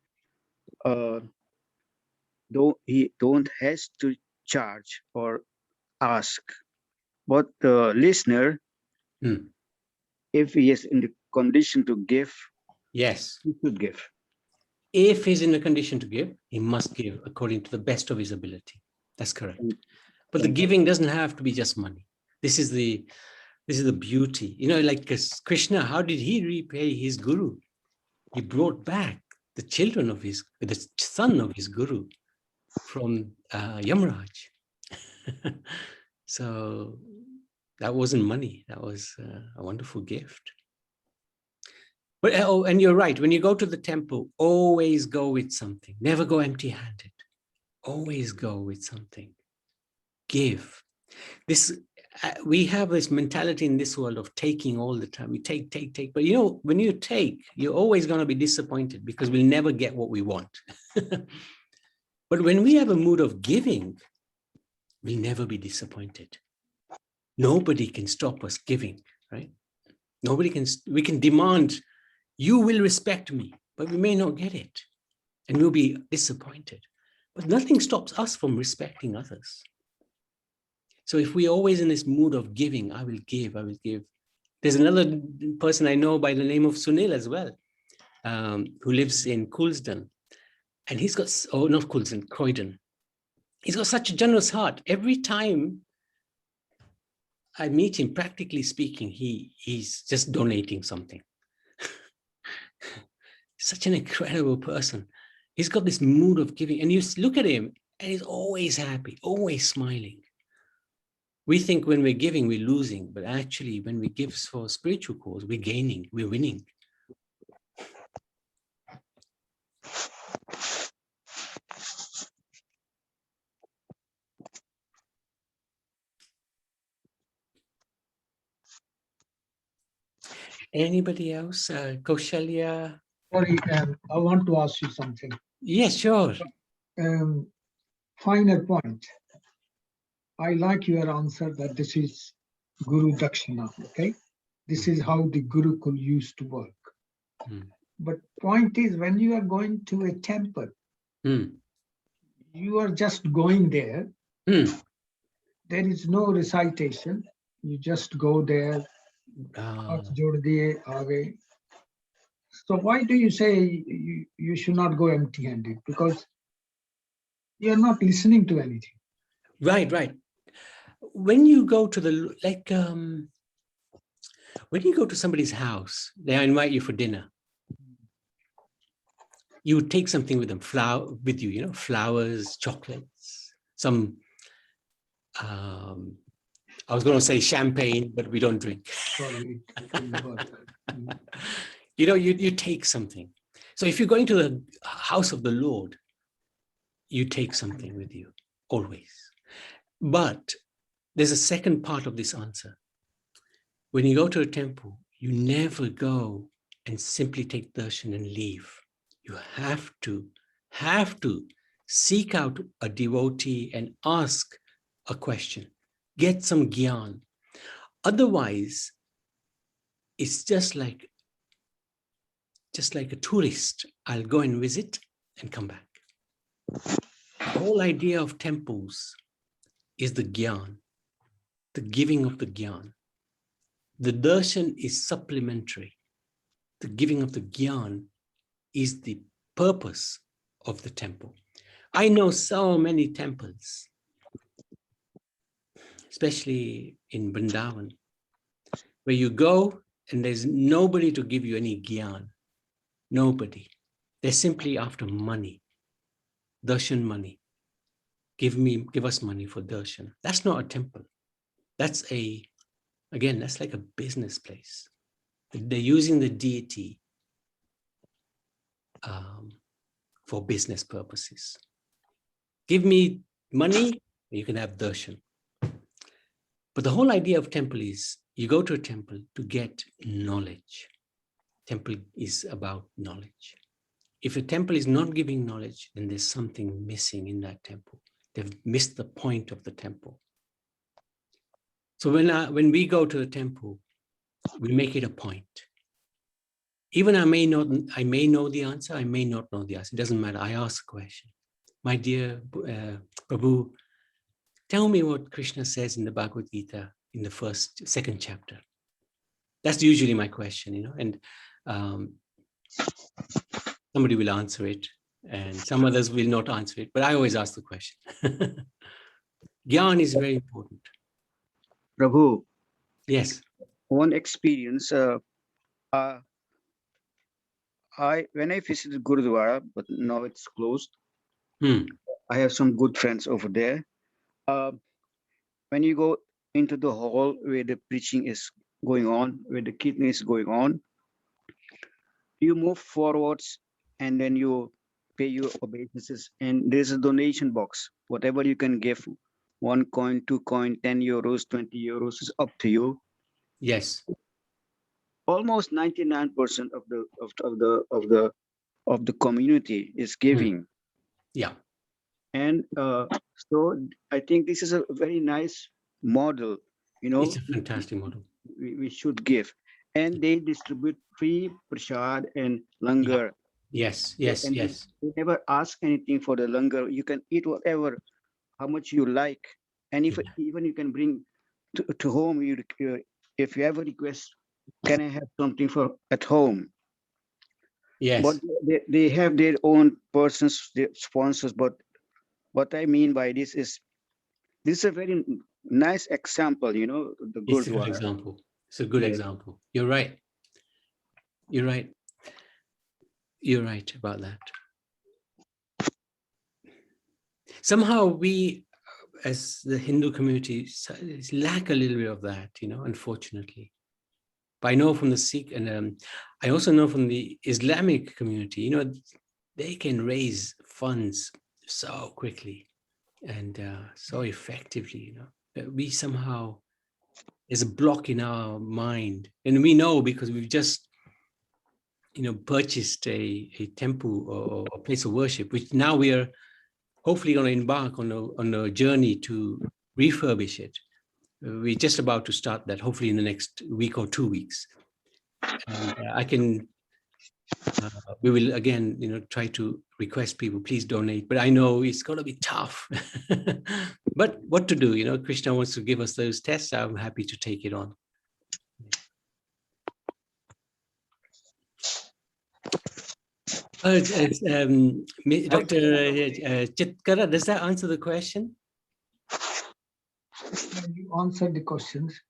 don't has to charge or ask, but the listener, if he is in the condition to give, Yes. he should give. If he's in a condition to give, he must give according to the best of his ability. That's correct. But the giving doesn't have to be just money. This is the beauty. You know, like Krishna, how did he repay his guru? He brought back the son of his guru from Yamraj. So that wasn't money. That was a wonderful gift. But and you're right. When you go to the temple, always go with something. Never go empty-handed. Always go with something. Give. We have this mentality in this world of taking all the time. We take. But you know, when you take, you're always going to be disappointed because we'll never get what we want. But when we have a mood of giving, we'll never be disappointed. Nobody can stop us giving, right? We can demand, you will respect me, but we may not get it. And we'll be disappointed. But nothing stops us from respecting others. So if we're always in this mood of giving, I will give. There's another person I know by the name of Sunil as well, who lives in Coulsdon. And he's got, not Coulsdon, Croydon. He's got such a generous heart. Every time I meet him, practically speaking, he's just donating something. Such an incredible person. He's got this mood of giving. And you look at him, and he's always happy, always smiling. We think when we're giving, we're losing. But actually, when we give for spiritual cause, we're gaining, we're winning. Anybody else? Kaushalya? Sorry, I want to ask you something. Yes, sure. Finer point. I like your answer that this is Guru Dakshina, okay? This is how the Gurukul used to work. But point is, when you are going to a temple, you are just going there. There is no recitation. You just go there. So why do you say you should not go empty-handed? Because you're not listening to anything. Right. When you go to when you go to somebody's house, they invite you for dinner. You take something with them, flowers, chocolates, some, I was going to say champagne, but we don't drink. Sorry. You take something. So if you're going to the house of the Lord, you take something with you, always. But there's a second part of this answer. When you go to a temple, you never go and simply take darshan and leave. You have to seek out a devotee and ask a question, get some gyan. Otherwise, it's just like a tourist. I'll go and visit and come back. The whole idea of temples is the gyan, the giving of the gyan. The darshan is supplementary. The giving of the gyan is the purpose of the temple. I know so many temples, especially in Vrindavan, where you go and there's nobody to give you any gyan. Nobody. They're simply after money, darshan money. Give us money for darshan. That's not a temple. That's like a business place. They're using the deity for business purposes. Give me money, you can have darshan. But the whole idea of temple is you go to a temple to get knowledge. Temple is about knowledge. If a temple is not giving knowledge, then there's something missing in that temple. They've missed the point of the temple. So when we go to the temple, we make it a point. Even I may know the answer, I may not know the answer. It doesn't matter. I ask a question. My dear Prabhu, tell me what Krishna says in the Bhagavad Gita in the second chapter. That's usually my question, and somebody will answer it and some others will not answer it, but I always ask the question. Gyan is very important. Prabhu, Yes. one experience, when I visited Gurudwara, but now it's closed. I have some good friends over there. When you go into the hall where the preaching is going on, where the kirtan is going on, you move forwards and then you pay your obeisances, and there's a donation box. Whatever you can give, 1 coin, 2 coin, 10 euros, 20 euros is up to you. Yes. Almost 99% of the community is giving. Yeah. And so I think this is a very nice model. It's a fantastic model. We should give. And they distribute free prasad and langar. Yes. And they never ask anything for the langar. You can eat whatever, how much you like. And if even you can bring to home, if you have a request, can I have something for at home? Yes. But they have their own persons, their sponsors. But what I mean by this is a very nice example, the It's a good Gurdwara. example. It's a good example. You're right. You're right. You're right about that. Somehow we, as the Hindu community, lack a little bit of that, unfortunately. But I know from the Sikh, and I also know from the Islamic community, they can raise funds so quickly and so effectively, we somehow, there's a block in our mind. And we know because we've just, purchased a temple or a place of worship, which now we are hopefully going to embark on a journey to refurbish it. We're just about to start that, hopefully in the next week or 2 weeks. And we will again, try to request people, please donate. But I know it's going to be tough. But what to do? Krishna wants to give us those tests. I'm happy to take it on. Dr. Chitkara, does that answer the question? You answered the questions.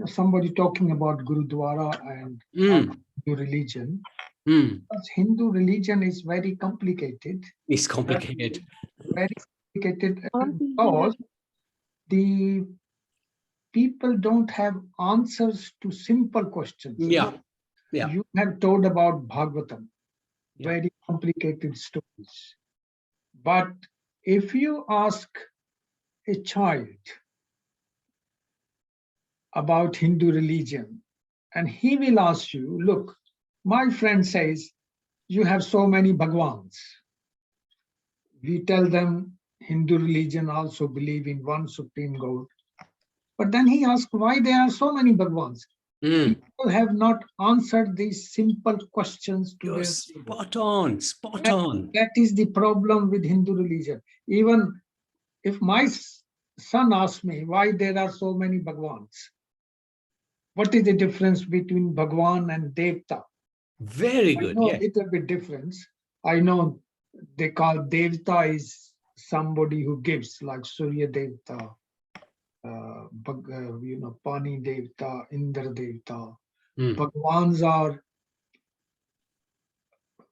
Somebody talking about Gurudwara and Hindu religion. Because Hindu religion is very complicated. It's complicated. Very complicated because the people don't have answers to simple questions. Yeah. You have told about Bhagavatam, very complicated stories. But if you ask a child about Hindu religion, and he will ask you, look, my friend says, you have so many Bhagwans. We tell them Hindu religion also believe in one supreme God. But then he asks why there are so many Bhagwans. People have not answered these simple questions to their spot on. That is the problem with Hindu religion. Even if my son asks me why there are so many Bhagwans, what is the difference between Bhagwan and Devta? Very good. I know a little bit difference. I know they call Devta is somebody who gives, like Surya Devta, Pani Devta, Indra Devta.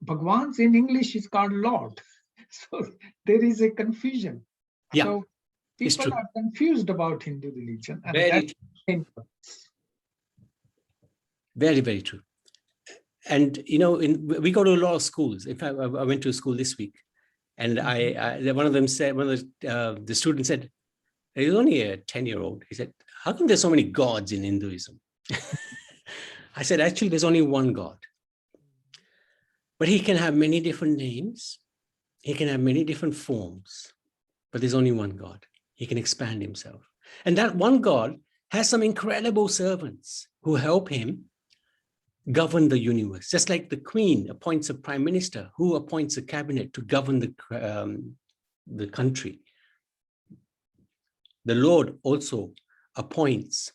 Bhagwans in English is called Lord. So there is a confusion. Yeah, so people are confused about Hindu religion. And very, very true. And, we go to a lot of schools. In fact, I went to a school this week, and one of them said, one of the students said, he was only a 10-year-old. He said, how come there's so many gods in Hinduism? I said, actually, there's only one God. But he can have many different names. He can have many different forms. but there's only one God. He can expand himself. And that one God has some incredible servants who help him govern the universe. Just like the Queen appoints a prime minister who appoints a cabinet to govern the country. The Lord also appoints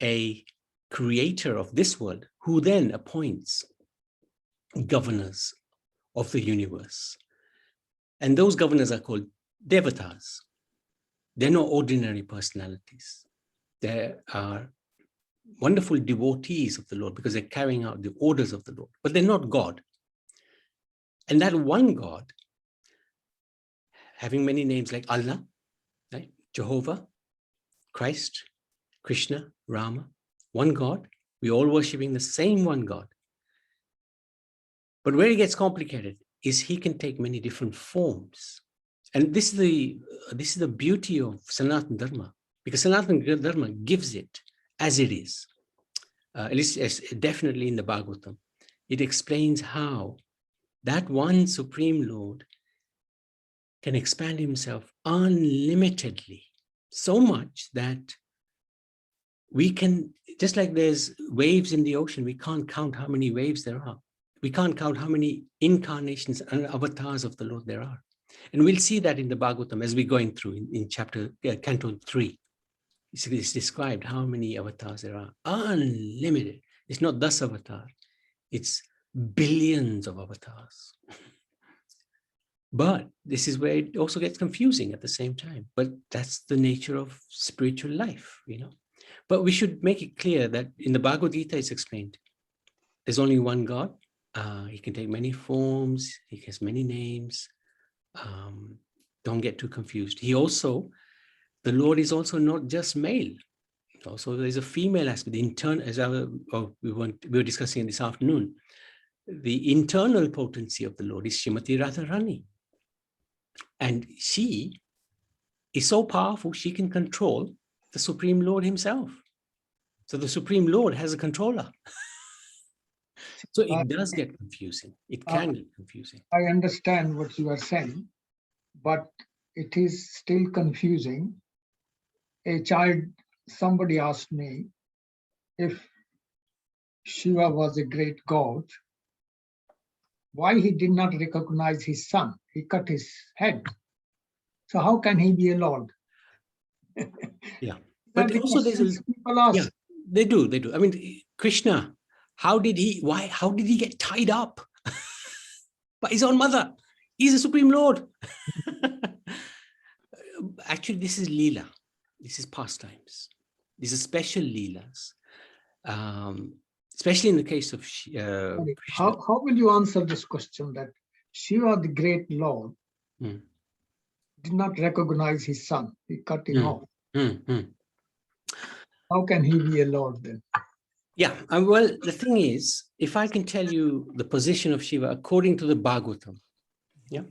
a creator of this world who then appoints governors of the universe. And those governors are called devatas. They're not ordinary personalities. They are wonderful devotees of the Lord because they're carrying out the orders of the Lord, but they're not God. And that one God, having many names like Allah, right? Jehovah, Christ, Krishna, Rama, one God, we're all worshiping the same one God. But where it gets complicated is he can take many different forms. And this is the beauty of Sanatana Dharma, because Sanatana Dharma gives it as it is. At least definitely in the Bhagavatam, it explains how that one Supreme Lord can expand himself unlimitedly, so much that we can, just like there's waves in the ocean, we can't count how many waves there are. We can't count how many incarnations and avatars of the Lord there are. And we'll see that in the Bhagavatam as we're going through in Canto 3. It's described how many avatars there are. Unlimited. It's not das avatar. It's billions of avatars. But this is where it also gets confusing at the same time. But that's the nature of spiritual life, you know. But we should make it clear that in the Bhagavad Gita, it's explained. There's only one God. He can take many forms. He has many names. Don't get too confused. The Lord is also not just male. Also, there's a female aspect. The internal, as we were discussing this afternoon, the internal potency of the Lord is Srimati Radharani. And she is so powerful, she can control the Supreme Lord himself. So the Supreme Lord has a controller. So it does get confusing. It can get confusing. I understand what you are saying, but it is still confusing. Somebody asked me if Shiva was a great god, why he did not recognize his son? He cut his head. So how can he be a lord? Yeah. But also people ask. Yeah, they do. I mean, Krishna, how did he get tied up by his own mother? He's the Supreme Lord. Actually, this is Leela. This is pastimes. These are special Leelas. Especially in the case of how will you answer this question that Shiva, the great Lord, did not recognize his son? He cut him off. How can he be a Lord then? Yeah, well, the thing is, if I can tell you the position of Shiva according to the Bhagavatam, yeah,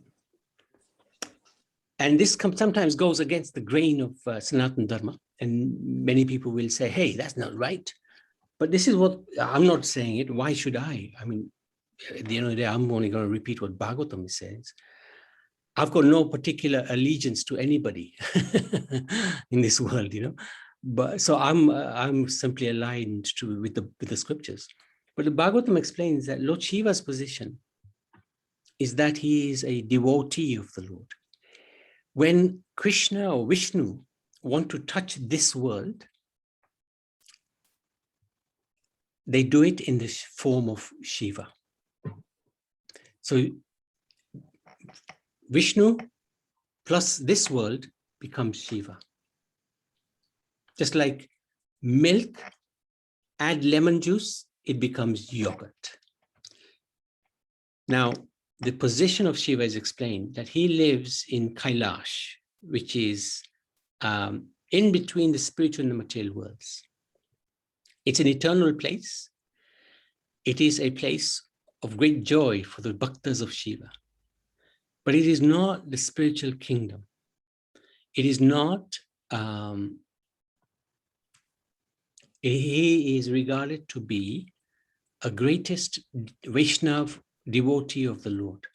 and this sometimes goes against the grain of Sanatana Dharma, and many people will say, hey, that's not right. But this is what, I'm not saying it, why should I? I mean, at the end of the day, I'm only going to repeat what Bhagavatam says. I've got no particular allegiance to anybody in this world, you know. But so I'm simply aligned with the scriptures. But the Bhagavatam explains that Lord Shiva's position is that he is a devotee of the Lord. When Krishna or Vishnu want to touch this world, they do it in the form of Shiva. So Vishnu plus this world becomes Shiva. Just like milk, add lemon juice, it becomes yogurt. Now, the position of Shiva is explained that he lives in Kailash, which is in between the spiritual and the material worlds. It's an eternal place. It is a place of great joy for the bhaktas of Shiva. But it is not the spiritual kingdom. It is not, he is regarded to be a greatest Vaishnav devotee of the Lord.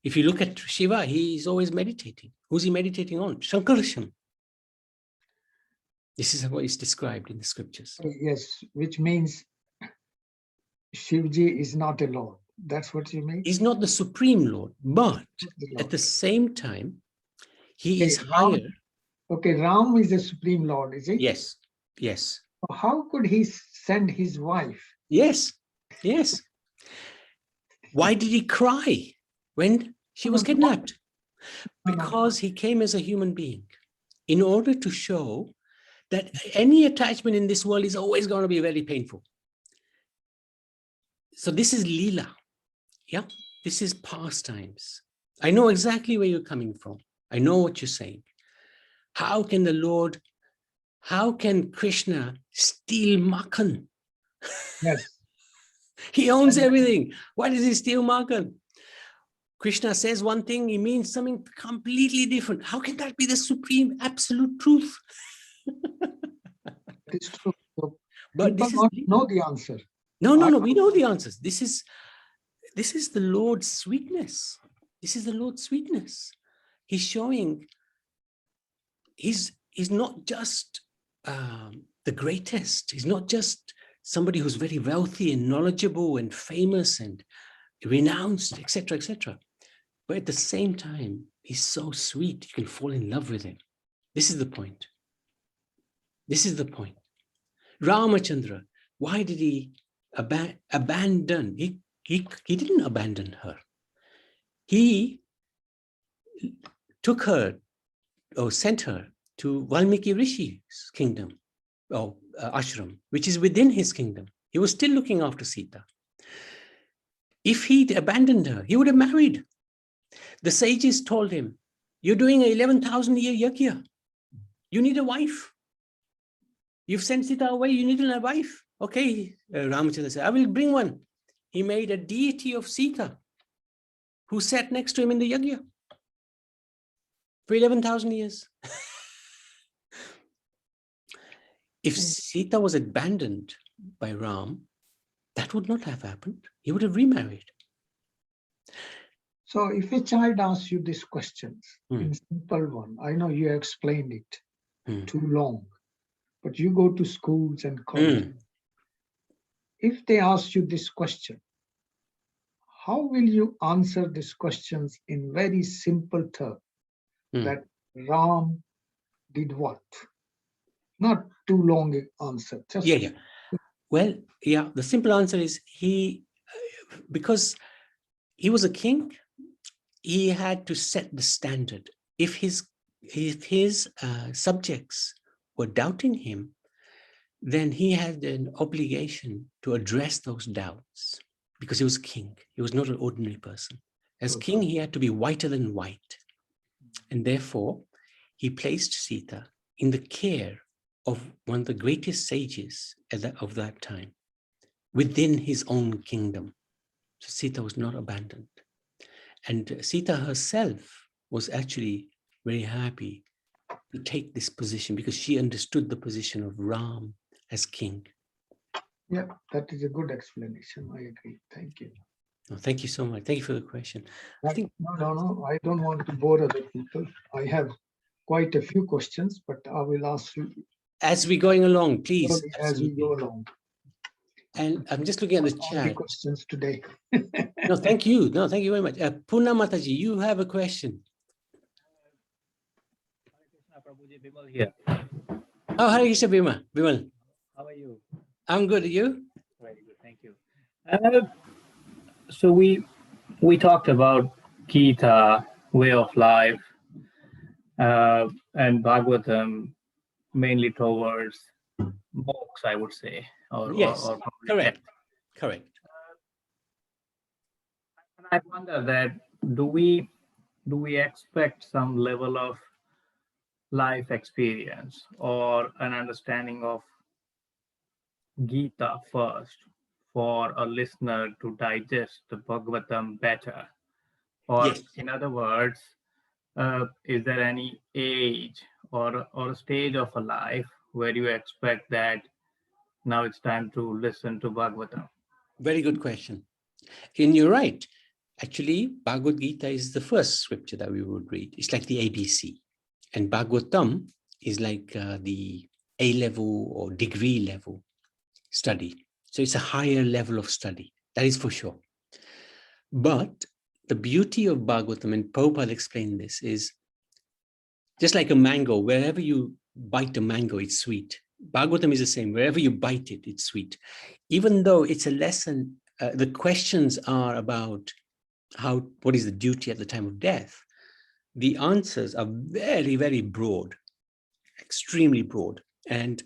If you look at Shiva, he's always meditating. Who's he meditating on? Shankarasham. This is how it's described in the scriptures. Yes, which means Shivji is not a Lord. That's what you mean? He's not the supreme Lord, but The at Lord. the same time, he is Okay, higher. Okay, Ram is the Supreme Lord, is he? Yes, yes, How could he send his wife? yes, yes. Why did he cry when she was kidnapped? No. Because he came as a human being in order to show that any attachment in this world is always going to be very painful. So this is Leela. Yeah, this is pastimes. I know exactly where you're coming from. I know what you're saying. How can the Lord, how can Krishna steal Makhan? Yes. He owns everything. Why does he steal Makhan? Krishna says one thing, he means something completely different. How can that be the supreme absolute truth? It's true. So But people this is want to know the answer. no, we know the answers. This is the Lord's sweetness. This is the Lord's sweetness. He's showing he's not just the greatest. He's not just somebody who's very wealthy and knowledgeable and famous and renounced, etc., etc. But at the same time, he's so sweet, you can fall in love with him. This is the point. This is the point. Ramachandra, why did he abandon? He didn't abandon her. He took her or sent her to Valmiki Rishi's kingdom, or ashram, which is within his kingdom. He was still looking after Sita. If he'd abandoned her, he would have married. The sages told him, you're doing an 11,000-year yajna. You need a wife. You've sent Sita away, you need a wife. Okay, Ramachandra said, I will bring one. He made a deity of Sita who sat next to him in the yajna for 11,000 years. If Sita was abandoned by Ram, that would not have happened. He would have remarried. So if a child asks you these questions in simple one, I know you explained it too long, but you go to schools and colleges. If they ask you this question, how will you answer these questions in very simple terms? That Ram did what? Not too long an answer. Just Well, the simple answer is because he was a king, he had to set the standard. If his subjects were doubting him, then he had an obligation to address those doubts because he was king. He was not an ordinary person. As king, he had to be whiter than white. And therefore, he placed Sita in the care of one of the greatest sages of that time within his own kingdom. So Sita was not abandoned. And Sita herself was actually very happy to take this position because she understood the position of Ram as king. Yeah, that is a good explanation. I agree. Thank you. Oh, thank you so much. Thank you for the question. I think No. I don't want to bore other people. I have quite a few questions, but I will ask you as we're going along, please. As we go along. And I'm just looking at the All the chat. questions today. No, thank you. No, thank you very much. Puna Mataji, you have a question. Here. Oh, Hare Krishna, Bimal. How are you? I'm good. Are you? Very good, thank you. So we talked about Gita, way of life, and Bhagavatam mainly towards moksha, I would say. Yes, correct. Correct. And I wonder that do we expect some level of life experience or an understanding of Gita first for a listener to digest the Bhagavatam better? Or Yes. in other words, is there any age or a stage of a life where you expect that now it's time to listen to Bhagavatam? Very good question. And you're right. Actually, Bhagavad Gita is the first scripture that we would read. It's like the ABC. And Bhagavatam is like the A-level or degree level study. So it's a higher level of study. That is for sure. But the beauty of Bhagavatam, and Prabhupada explained this, is just like a mango, wherever you bite a mango, it's sweet. Bhagavatam is the same. Wherever you bite it, it's sweet. Even though it's a lesson, the questions are about what is the duty at the time of death. The answers are very, very broad, extremely broad. And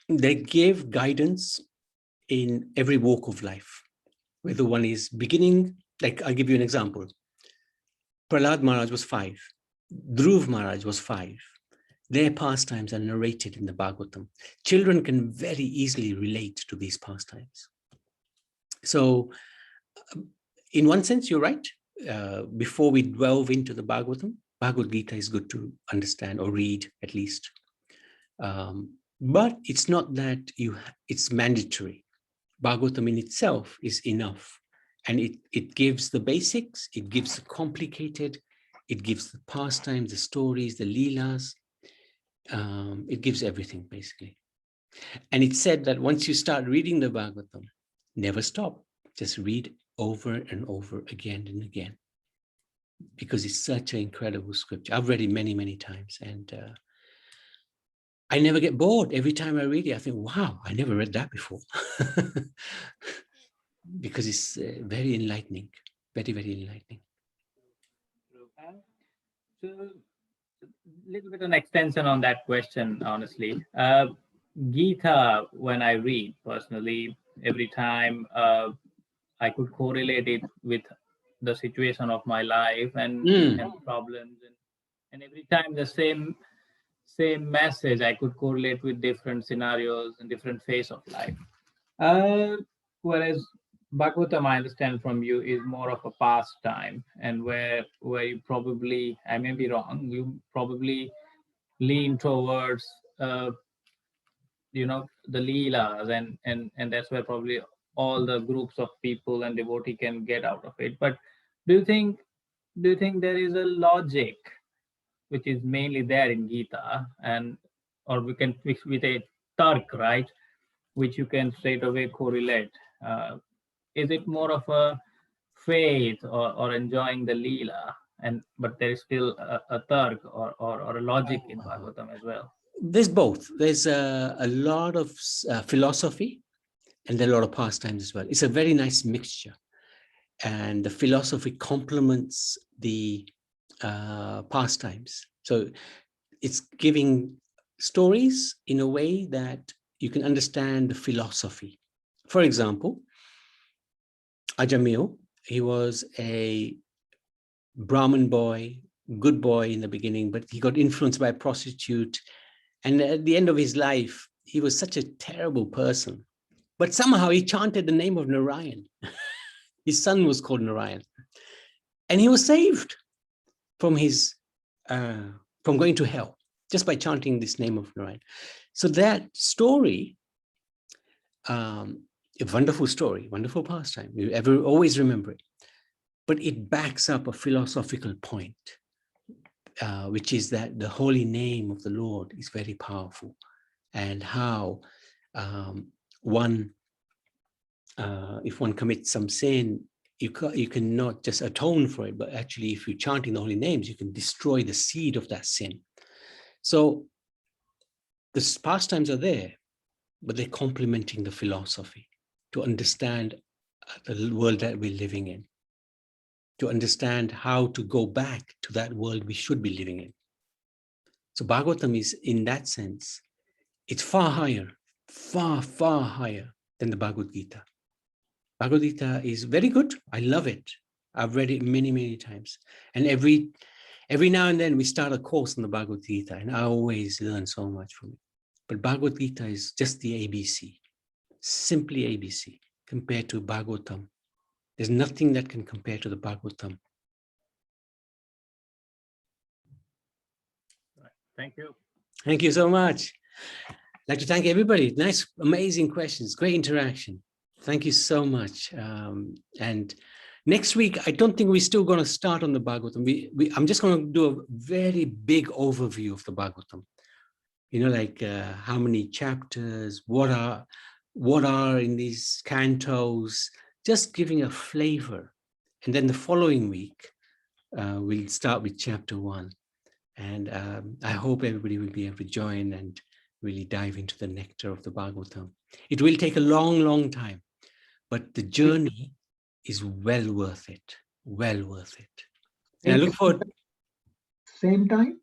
they give guidance in every walk of life, whether one is beginning, like I'll give you an example. Prahlad Maharaj was 5. Dhruv Maharaj was 5. Their pastimes are narrated in the Bhagavatam. Children can very easily relate to these pastimes. So in one sense, you're right. Before we delve into the Bhagavatam, Bhagavad Gita is good to understand or read at least. But it's not that it's mandatory. Bhagavatam in itself is enough. And it gives the basics, it gives the complicated, it gives the pastimes, the stories, the leelas. It gives everything, basically. And it's said that once you start reading the Bhagavatam, never stop. Just read over and over again and again. Because it's such an incredible scripture. I've read it many, many times. And I never get bored. Every time I read it, I think, wow, I never read that before. Because it's very enlightening. Very, very enlightening. So, a little bit an extension on that question, honestly. Gita, when I read personally, every time I could correlate it with the situation of my life and problems, and every time the same message I could correlate with different scenarios and different phase of life. Whereas Bhagavatam, I understand from you, is more of a pastime, and where you probably, I may be wrong, you probably lean towards the leelas, and that's where probably all the groups of people and devotee can get out of it. But do you think there is a logic which is mainly there in Gita, or we can fix with a tark, right, which you can straight away correlate? Is it more of a faith or enjoying the leela, but there is still a tark or a logic in Bhagavatam as well? There's both. There's a lot of philosophy and there are a lot of pastimes as well. It's a very nice mixture. And the philosophy complements the pastimes. So it's giving stories in a way that you can understand the philosophy. For example, Ajamil, he was a Brahmin boy, good boy in the beginning, but he got influenced by a prostitute. And at the end of his life, he was such a terrible person. But somehow he chanted the name of Narayan. His son was called Narayan. And he was saved from from going to hell just by chanting this name of Narayan. So that story, a wonderful story, wonderful pastime. You always remember it. But it backs up a philosophical point, which is that the holy name of the Lord is very powerful, and how if one commits some sin, you cannot just atone for it, but actually if you're chanting the holy names, you can destroy the seed of that sin. So the pastimes are there, but they're complementing the philosophy to understand the world that we're living in, to understand how to go back to that world we should be living in. So Bhagavatam is, in that sense, it's far higher, far higher than the Bhagavad Gita. Bhagavad Gita is very good. I love it. I've read it many, many times. And every now and then we start a course on the Bhagavad Gita, and I always learn so much from it. But Bhagavad Gita is just the ABC, simply ABC, compared to Bhagavatam. There's nothing that can compare to the Bhagavatam. Thank you. Thank you so much. I'd like to thank everybody. Nice, amazing questions, great interaction. Thank you so much. And Next week, I don't think we're still going to start on the Bhagavatam. I'm just going to do a very big overview of the Bhagavatam. You know, like how many chapters, what are in these cantos, just giving a flavor. And then the following week, we'll start with chapter 1. And I hope everybody will be able to join and really dive into the nectar of the Bhagavatam. It will take a long, long time, but the journey is well worth it. Well worth it. And I look forward. Same time?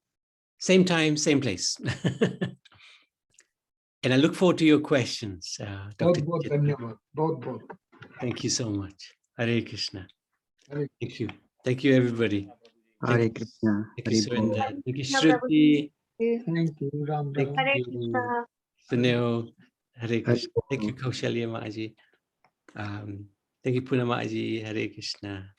Same time, same place. And I look forward to your questions, Dr. Both, Chitran. both. Thank you so much. Hare Krishna. Hare Thank you. Thank you, everybody. Hare Krishna. Thank you, Hare Bol. Surendra. Thank you, Shruti. Thank you, Ram Thank Ram. Hare you, Krishna. Sunil. Hare Hare Krishna. Thank you, Bol. Kaushalya Maji. Thank you, Punamaji. Hare Krishna.